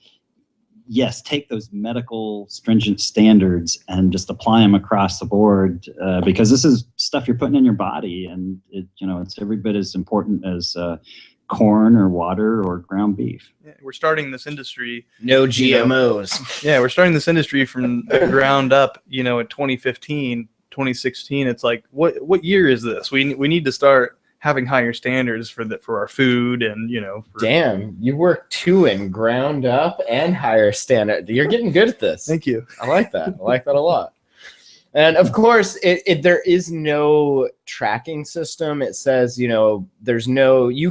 yes, take those medical stringent standards and just apply them across the board, because this is stuff you're putting in your body, and it's every bit as important as corn or water or ground beef. Yeah, we're starting this industry. No GMOs. Yeah, we're starting this industry from the ground up. You know, in 2015, 2016, it's like, what year is this? We need to start having higher standards for our food, and Damn, you work two in ground up and higher standard. You're getting good at this. Thank you. I like that. I like that a lot. And of course, there is no tracking system. It says, you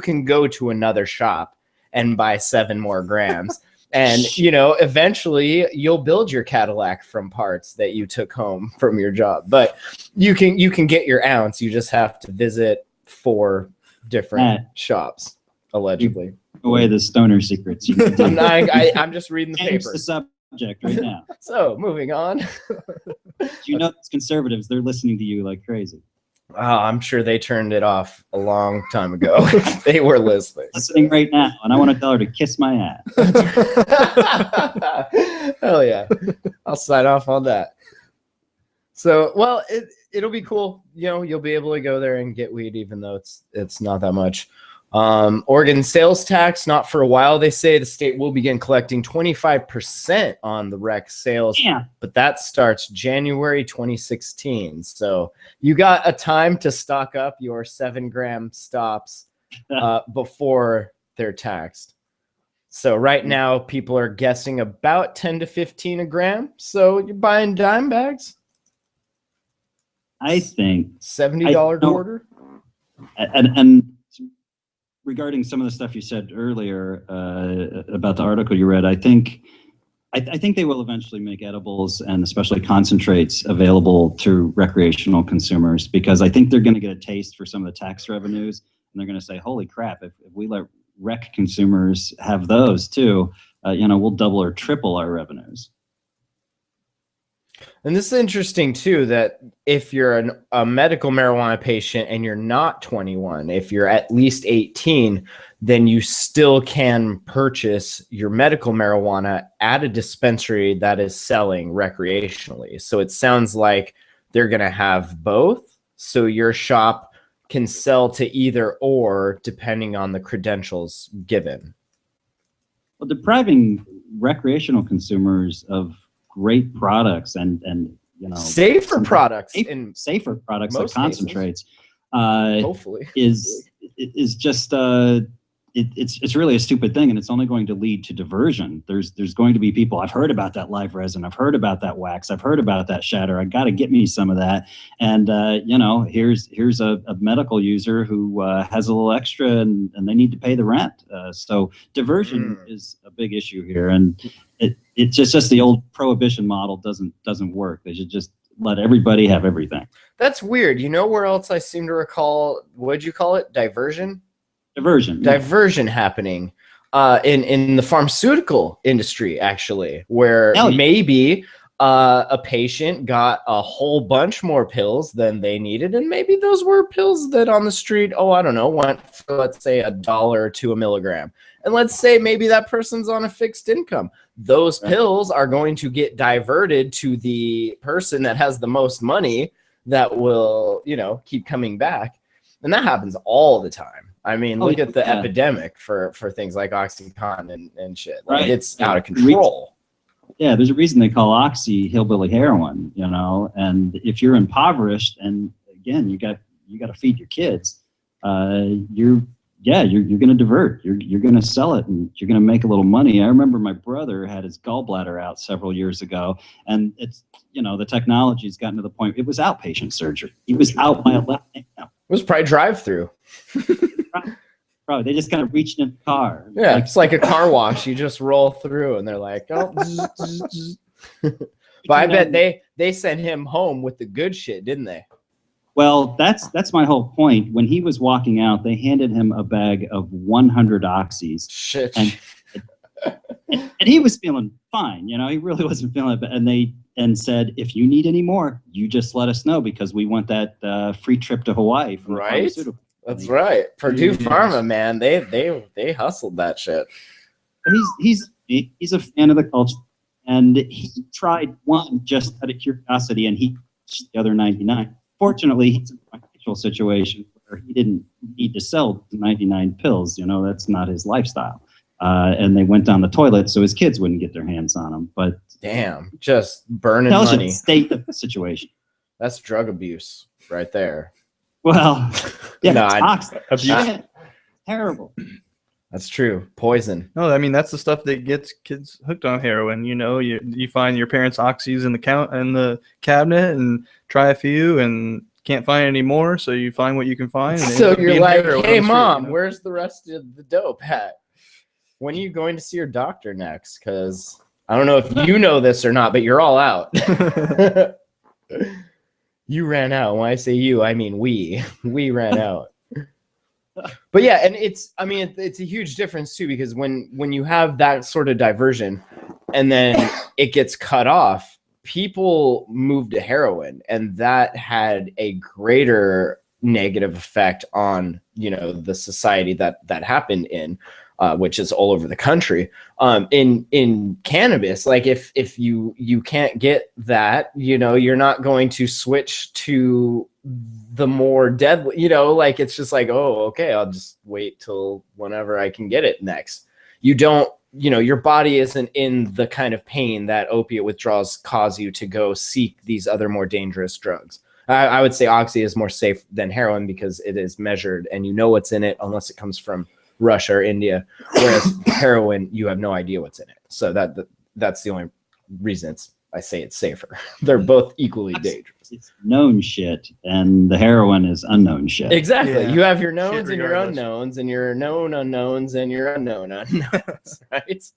can go to another shop and buy 7 more grams. And, eventually you'll build your Cadillac from parts that you took home from your job. But you can get your ounce. You just have to visit 4 different shops, allegedly. Away the stoner secrets. I'm just reading the paper. The subject right now. So, moving on. It's conservatives. They're listening to you like crazy. I'm sure they turned it off a long time ago. They were listening. Listening right now, and I want to tell her to kiss my ass. Hell yeah. I'll sign off on that. So, well, it'll be cool. You'll be able to go there and get weed, even though it's not that much. Oregon sales tax, not for a while. They say the state will begin collecting 25% on the rec sales, but that starts January 2016. So you got a time to stock up your 7-gram stops before they're taxed. So right now, people are guessing about 10 to 15 a gram. So you're buying dime bags. I think $70 quarter. And regarding some of the stuff you said earlier about the article you read, I think they will eventually make edibles and especially concentrates available to recreational consumers, because I think they're going to get a taste for some of the tax revenues, and they're going to say, "Holy crap! If we let rec consumers have those too, we'll double or triple our revenues." And this is interesting too, that if you're a medical marijuana patient and you're not 21, if you're at least 18, then you still can purchase your medical marijuana at a dispensary that is selling recreationally. So it sounds like they're going to have both. So your shop can sell to either or depending on the credentials given. Well, depriving recreational consumers of great products and safer products safer products like concentrates hopefully is just it's really a stupid thing, and it's only going to lead to diversion. There's going to be people, I've heard about that live resin, I've heard about that wax, I've heard about that shatter, I got to get me some of that. And here's a medical user who has a little extra and they need to pay the rent. So diversion is a big issue here, and it's just the old prohibition model doesn't work. They should just let everybody have everything. That's weird. You know where else I seem to recall, what'd you call it? Diversion happening in the pharmaceutical industry, actually, where maybe a patient got a whole bunch more pills than they needed, and maybe those were pills that on the street, I don't know, went for, let's say, $1 to a milligram. And let's say maybe that person's on a fixed income. Those pills are going to get diverted to the person that has the most money that will, keep coming back. And that happens all the time. I mean, look at the epidemic for things like OxyContin and shit. Like, it's out of control. Yeah, there's a reason they call Oxy hillbilly heroin, and if you're impoverished, and again, you got to feed your kids, you're going to divert. You're going to sell it, and you're going to make a little money. I remember my brother had his gallbladder out several years ago, and it's, the technology's gotten to the point, it was outpatient surgery. He was out by 11 a.m. It was probably drive-through. Probably. They just kind of reached in the car. Yeah, it's like a car wash. You just roll through, and they're like, oh. But I bet they sent him home with the good shit, didn't they? Well, that's my whole point. When he was walking out, they handed him a bag of 100 oxys. Shit. And he was feeling fine. He really wasn't feeling it. And said, if you need any more, you just let us know, because we want that free trip to Hawaii from the pharmaceutical. That's right. Purdue Pharma, man, they hustled that shit. He's a fan of the culture, and he tried one just out of curiosity, and he the other 99. Fortunately, he's in a financial situation where he didn't need to sell 99 pills. That's not his lifestyle. And they went down the toilet so his kids wouldn't get their hands on them. But damn, just burning tells money. You the state of the situation. That's drug abuse right there. Well, yeah, no, toxic. Abuse. Terrible. That's true. Poison. No, I mean, that's the stuff that gets kids hooked on heroin. You find your parents' oxys in the cabinet and try a few and can't find any more, so you find what you can find. And so you're like, hey, Mom, where's the rest of the dope at? When are you going to see your doctor next? Because I don't know if you know this or not, but you're all out. You ran out. When I say you, I mean we ran out. But yeah, and it's a huge difference too, because when you have that sort of diversion and then it gets cut off, people move to heroin, and that had a greater negative effect on the society that happened in. Which is all over the country. In cannabis, like if you can't get that, you're not going to switch to the more deadly, like it's just like, oh, okay, I'll just wait till whenever I can get it next. You don't, your body isn't in the kind of pain that opiate withdrawals cause you to go seek these other more dangerous drugs. I would say Oxy is more safe than heroin because it is measured and you know what's in it unless it comes from Russia or India. Whereas heroin, you have no idea what's in it. So that's the only reason I say it's safer. They're both equally dangerous. It's known shit, and the heroin is unknown shit. Exactly. Yeah. You have your knowns Shit and your regardless. unknowns, and your known unknowns and your unknown unknowns, right?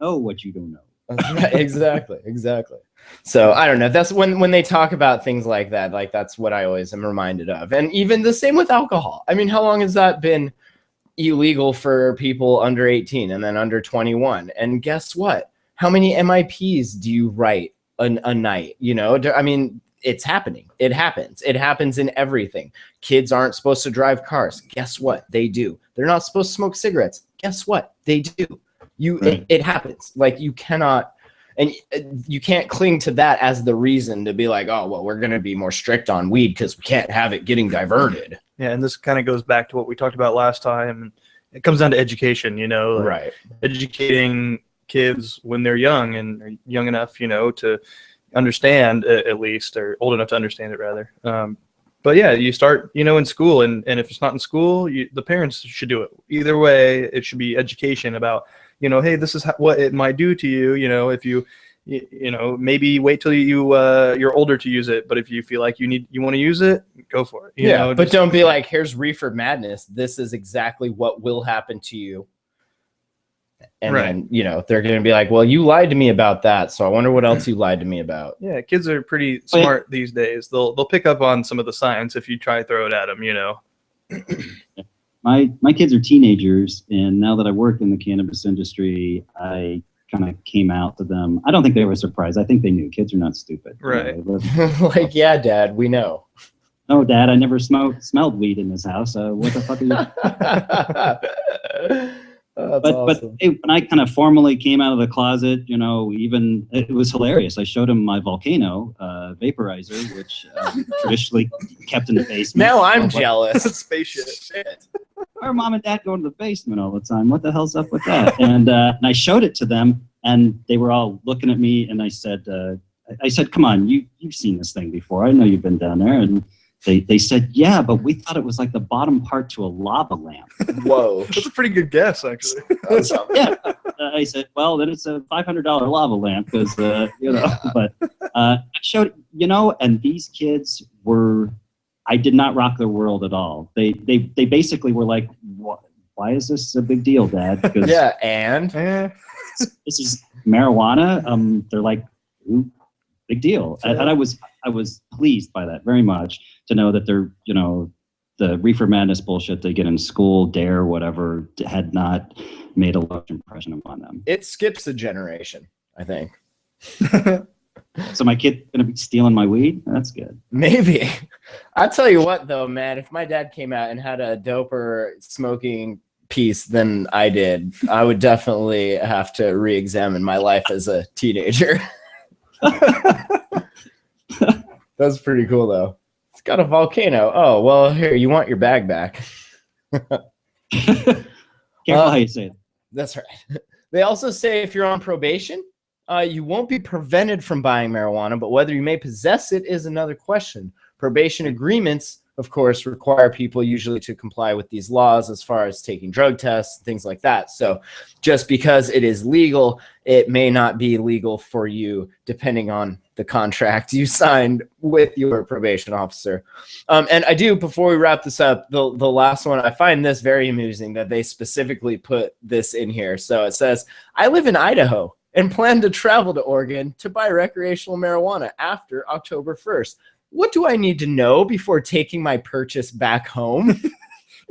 Know what you don't know. Right, exactly. So I don't know. That's when they talk about things like that, like that's what I always am reminded of. And even the same with alcohol. I mean, how long has that been illegal for people under 18 and then under 21? And guess what? How many MIPs do you write a night? You know, I mean, it's happening. It happens. It happens in everything. Kids aren't supposed to drive cars. Guess what? They do. They're not supposed to smoke cigarettes. Guess what? They do. It happens. Like you cannot, and you can't cling to that as the reason to be like, oh, well, we're going to be more strict on weed because we can't have it getting diverted. Yeah, and this kind of goes back to what we talked about last time. It comes down to education, you know, like Right. educating kids when they're young and are young enough, you know, to understand at least, or old enough to understand it rather. But yeah, you start, you know, in school, and if it's not in school, the parents should do it. Either way, it should be education about, you know, hey, this is what it might do to you. You know, if you know, maybe wait till you're older to use it. But if you feel like you want to use it, go for it. You know, but don't be like, here's reefer madness. This is exactly what will happen to you. And Right. then, you know, they're going to be like, well, you lied to me about that. So I wonder what else you lied to me about. Yeah, kids are pretty smart these days. They'll pick up on some of the science if you try to throw it at them, you know. My kids are teenagers, and now that I work in the cannabis industry, I kind of came out to them. I don't think they were surprised. I think they knew. Kids are not stupid. Right. You know, Like, yeah, Dad, we know. no, Dad, I never smelled weed in this house. What the fuck are you? That's But awesome. hey, when I kind of formally came out of the closet, you know, even it was hilarious. I showed him my volcano vaporizer, which traditionally kept in the basement. Now I'm Well, jealous. Spaceship. our mom and dad go into the basement all the time. What the hell's up with that? And I showed it to them, and they were all looking at me. And I said, come on, you've seen this thing before. I know you've been down there. And they said, yeah, but we thought it was like the bottom part to a lava lamp. Whoa. That's a pretty good guess, actually. Yeah. I said, well, then it's a $500 lava lamp because, you know, but I showed, you know, and these kids I did not rock their world at all. They basically were like, why is this a big deal, Dad? Because Yeah, and this is marijuana. They're like, ooh, big deal. And I was pleased by that very much, to know that they're, you know, the reefer madness bullshit they get in school, DARE, whatever, had not made a large impression upon them. it skips a generation, I think. So my kid gonna be stealing my weed? That's good. Maybe. I'll tell you what, though, man, if my dad came out and had a doper smoking piece than I did, I would definitely have to re-examine my life as a teenager. That's pretty cool, though. It's got a volcano. Oh, well, here, you want your bag back. Careful how you say it. That's right. They also say if you're on probation, you won't be prevented from buying marijuana, but whether you may possess it is another question. Probation agreements, of course, require people usually to comply with these laws as far as taking drug tests, things like that. So just because it is legal, it may not be legal for you, depending on the contract you signed with your probation officer. And I do, before we wrap this up, the last one, I find this very amusing that they specifically put this in here. So it says, I live in Idaho and plan to travel to Oregon to buy recreational marijuana after October 1st. What do I need to know before taking my purchase back home?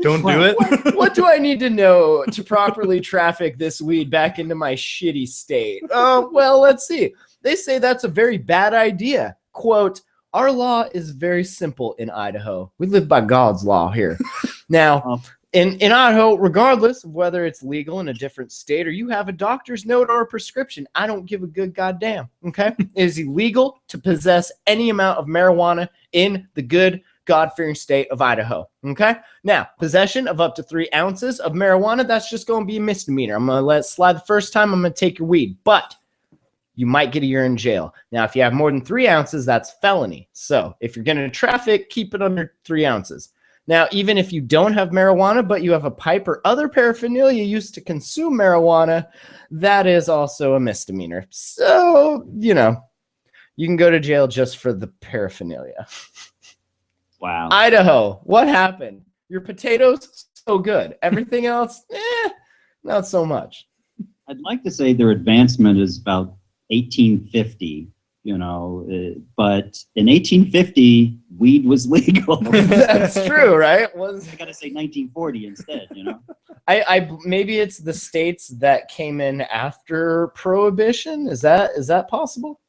Don't do it. What do I need to know to properly traffic this weed back into my shitty state? Well, let's see. They say that's a very bad idea. Quote, our law is very simple in Idaho. We live by God's law here. Now, in Idaho, regardless of whether it's legal in a different state or you have a doctor's note or a prescription, I don't give a good goddamn, okay? It is illegal to possess any amount of marijuana in the good, God-fearing state of Idaho, okay? Now, possession of up to 3 ounces of marijuana, that's just going to be a misdemeanor. I'm going to let it slide the first time. I'm going to take your weed, but you might get a year in jail. Now, if you have more than 3 ounces, that's felony. So if you're going to traffic, keep it under 3 ounces. Now, even if you don't have marijuana, but you have a pipe or other paraphernalia used to consume marijuana, that is also a misdemeanor. So, you know, you can go to jail just for the paraphernalia. Wow. Idaho, what happened? Your potatoes, so good. Everything else, not so much. I'd like to say their advancement is about 1850, you know, but in 1850, weed was legal. That's true, right? I gotta say 1940 instead, you know. I maybe it's the states that came in after Prohibition. Is that possible?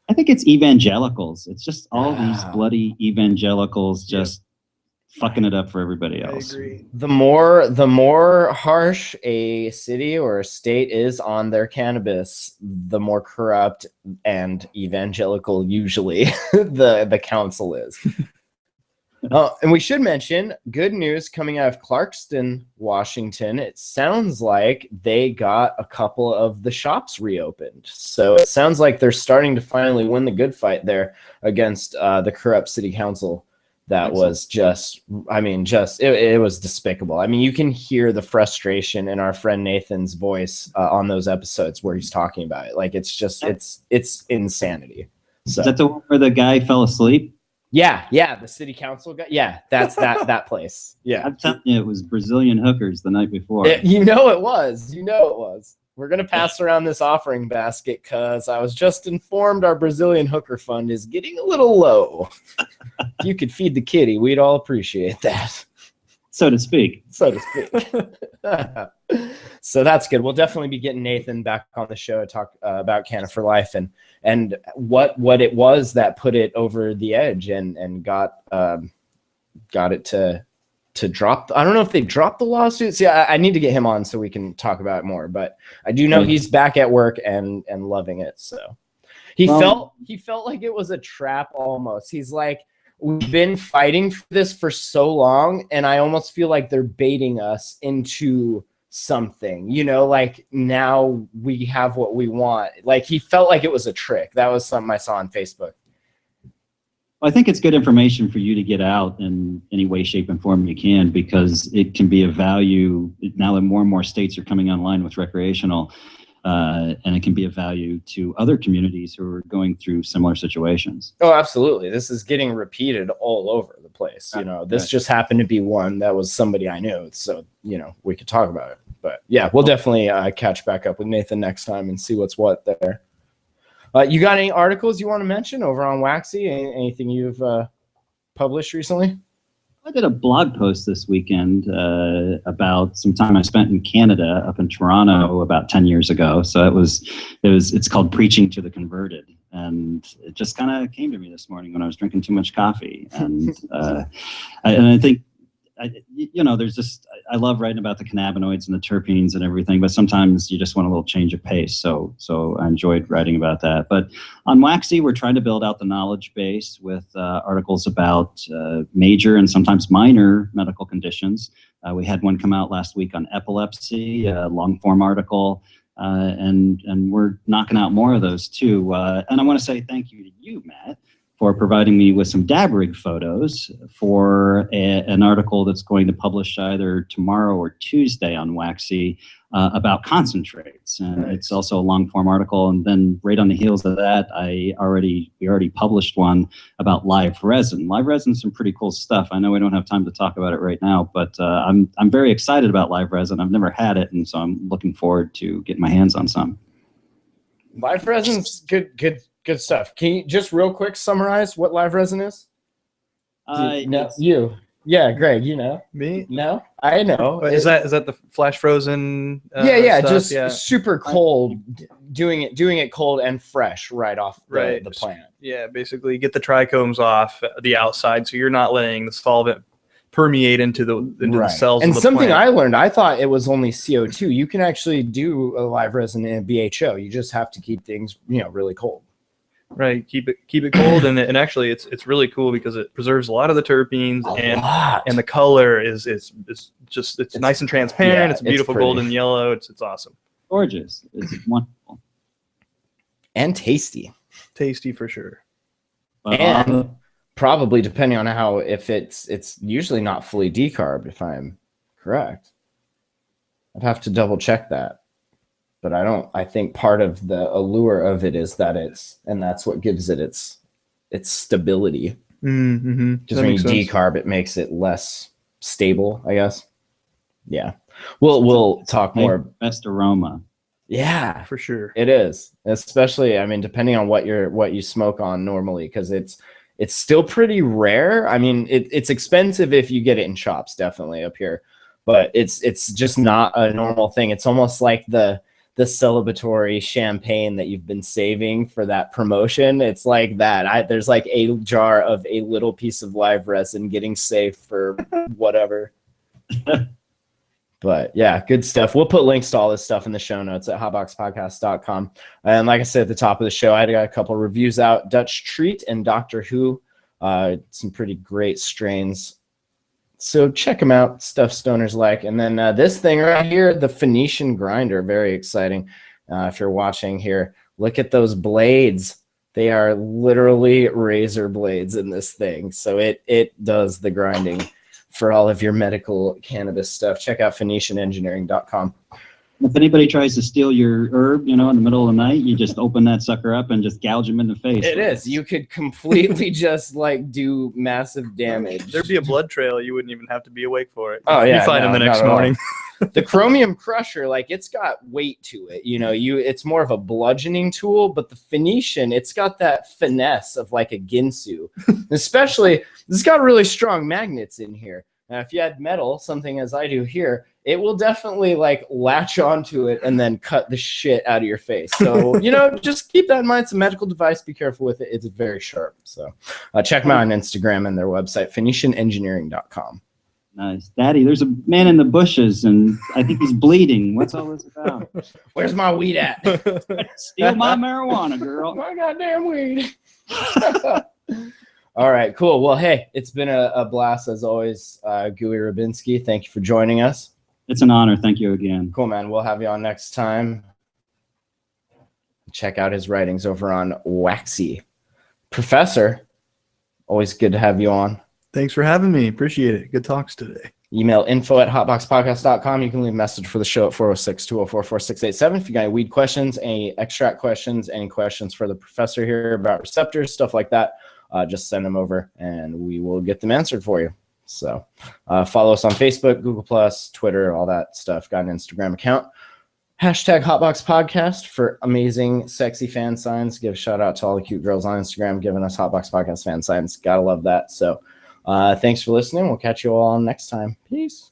I think it's evangelicals. It's just all these bloody evangelicals just fucking it up for everybody else. I agree. The more harsh a city or a state is on their cannabis, the more corrupt and evangelical usually the council is. And we should mention good news coming out of Clarkston, Washington. It sounds like they got a couple of the shops reopened. So it sounds like they're starting to finally win the good fight there against the corrupt city council. That was just, I mean, it was despicable. I mean, you can hear the frustration in our friend Nathan's voice on those episodes where he's talking about it. Like, it's just, it's insanity. So. Is that the one where the guy fell asleep? Yeah, the city council guy. Yeah, that's that place. Yeah. I'm telling you, it was Brazilian hookers the night before. You know it was. We're going to pass around this offering basket because I was just informed our Brazilian hooker fund is getting a little low. If you could feed the kitty, we'd all appreciate that. So to speak. So that's good. We'll definitely be getting Nathan back on the show to talk about Canna for Life and what it was that put it over the edge and got it to drop. I don't know if they dropped the lawsuit. See, I need to get him on so we can talk about it more. But I do know he's back at work and loving it. So he felt like it was a trap almost. He's like, we've been fighting for this for so long, and I almost feel like they're baiting us into something, you know, like now we have what we want. Like he felt like it was a trick. That was something I saw on Facebook. I think it's good information for you to get out in any way, shape, and form you can, because it can be of value now that more and more states are coming online with recreational, and it can be of value to other communities who are going through similar situations. Oh, absolutely. This is getting repeated all over the place. You know, this just happened to be one that was somebody I knew. So, you know, we could talk about it. But yeah, we'll definitely catch back up with Nathan next time and see what's what there. You got any articles you want to mention over on Waxy? Anything you've published recently? I did a blog post this weekend about some time I spent in Canada, up in Toronto, about 10 years ago. So it's called Preaching to the Converted, and it just kind of came to me this morning when I was drinking too much coffee, and I think. There's just, I love writing about the cannabinoids and the terpenes and everything, but sometimes you just want a little change of pace. So I enjoyed writing about that. But on Waxy, we're trying to build out the knowledge base with articles about major and sometimes minor medical conditions. We had one come out last week on epilepsy, a long form article, and we're knocking out more of those too. And I want to say thank you to you, Matt, for providing me with some dab rig photos for an article that's going to publish either tomorrow or Tuesday on Waxy about concentrates. And It's also a long form article. And then right on the heels of that, we already published one about live resin. Live resin is some pretty cool stuff. I know we don't have time to talk about it right now, but I'm very excited about live resin. I've never had it, and so I'm looking forward to getting my hands on some. Live resin's good stuff. Can you just real quick summarize what live resin is? You. Yeah, Greg, you know. Me? No? I know. Is that the flash frozen stuff? Super cold, doing it cold and fresh right off the plant. Yeah, basically get the trichomes off the outside so you're not letting the solvent permeate into the cells and of the something plant. I learned, I thought it was only CO2. You can actually do a live resin in a BHO. You just have to keep things, really cold. Right, keep it cold, and actually it's really cool because it preserves a lot of the terpenes, and the color is nice and transparent. Yeah, it's beautiful golden yellow. It's awesome. Gorgeous. It's wonderful. And tasty. Tasty for sure. And Probably depending on how, if it's usually not fully decarb, if I'm correct. I'd have to double check that. But I think part of the allure of it is that that's what gives it its stability. Mm-hmm. Because when you decarb, it makes it less stable, I guess. Yeah. We'll talk more. Best aroma. Yeah, For sure. it is. Especially, I mean, depending on what you smoke on normally, because it's still pretty rare. I mean, it's expensive if you get it in shops, definitely up here, but it's just not a normal thing. It's almost like the celebratory champagne that you've been saving for that promotion. It's like that. There's like a jar of a little piece of live resin getting saved for whatever. But yeah, good stuff. We'll put links to all this stuff in the show notes at hotboxpodcast.com. And like I said at the top of the show, I got a couple reviews out. Dutch Treat and Doctor Who, some pretty great strains. So check them out, stuff stoners like. And then this thing right here, the Phoenician Grinder, very exciting. If you're watching here, look at those blades. They are literally razor blades in this thing. So it does the grinding for all of your medical cannabis stuff. Check out PhoenicianEngineering.com. If anybody tries to steal your herb, in the middle of the night, you just open that sucker up and just gouge them in the face. It is. You could completely just like do massive damage. There'd be a blood trail. You wouldn't even have to be awake for it. Oh yeah, you find them the next morning. The Chromium Crusher, like it's got weight to it. It's more of a bludgeoning tool, but the Phoenician, it's got that finesse of like a Ginsu. Especially, it's got really strong magnets in here. Now, if you had metal, something as I do here, it will definitely like latch onto it and then cut the shit out of your face. So, just keep that in mind. It's a medical device. Be careful with it. It's very sharp. So check them out on Instagram and their website, PhoenicianEngineering.com. Nice. Daddy, there's a man in the bushes, and I think he's bleeding. What's all this about? Where's my weed at? Steal my marijuana, girl. My goddamn weed. All right, cool. Well, hey, it's been a blast as always. Gooey Rabinski, thank you for joining us. It's an honor. Thank you again. Cool, man. We'll have you on next time. Check out his writings over on Waxy. Professor, always good to have you on. Thanks for having me. Appreciate it. Good talks today. Email info@hotboxpodcast.com. You can leave a message for the show at 406-204-4687. If you got any weed questions, any extract questions, any questions for the professor here about receptors, stuff like that, just send them over and we will get them answered for you. So follow us on Facebook, Google+, Twitter, all that stuff. Got an Instagram account. #HotboxPodcast for amazing, sexy fan signs. Give a shout out to all the cute girls on Instagram giving us Hotbox Podcast fan signs. Gotta love that. So thanks for listening. We'll catch you all next time. Peace.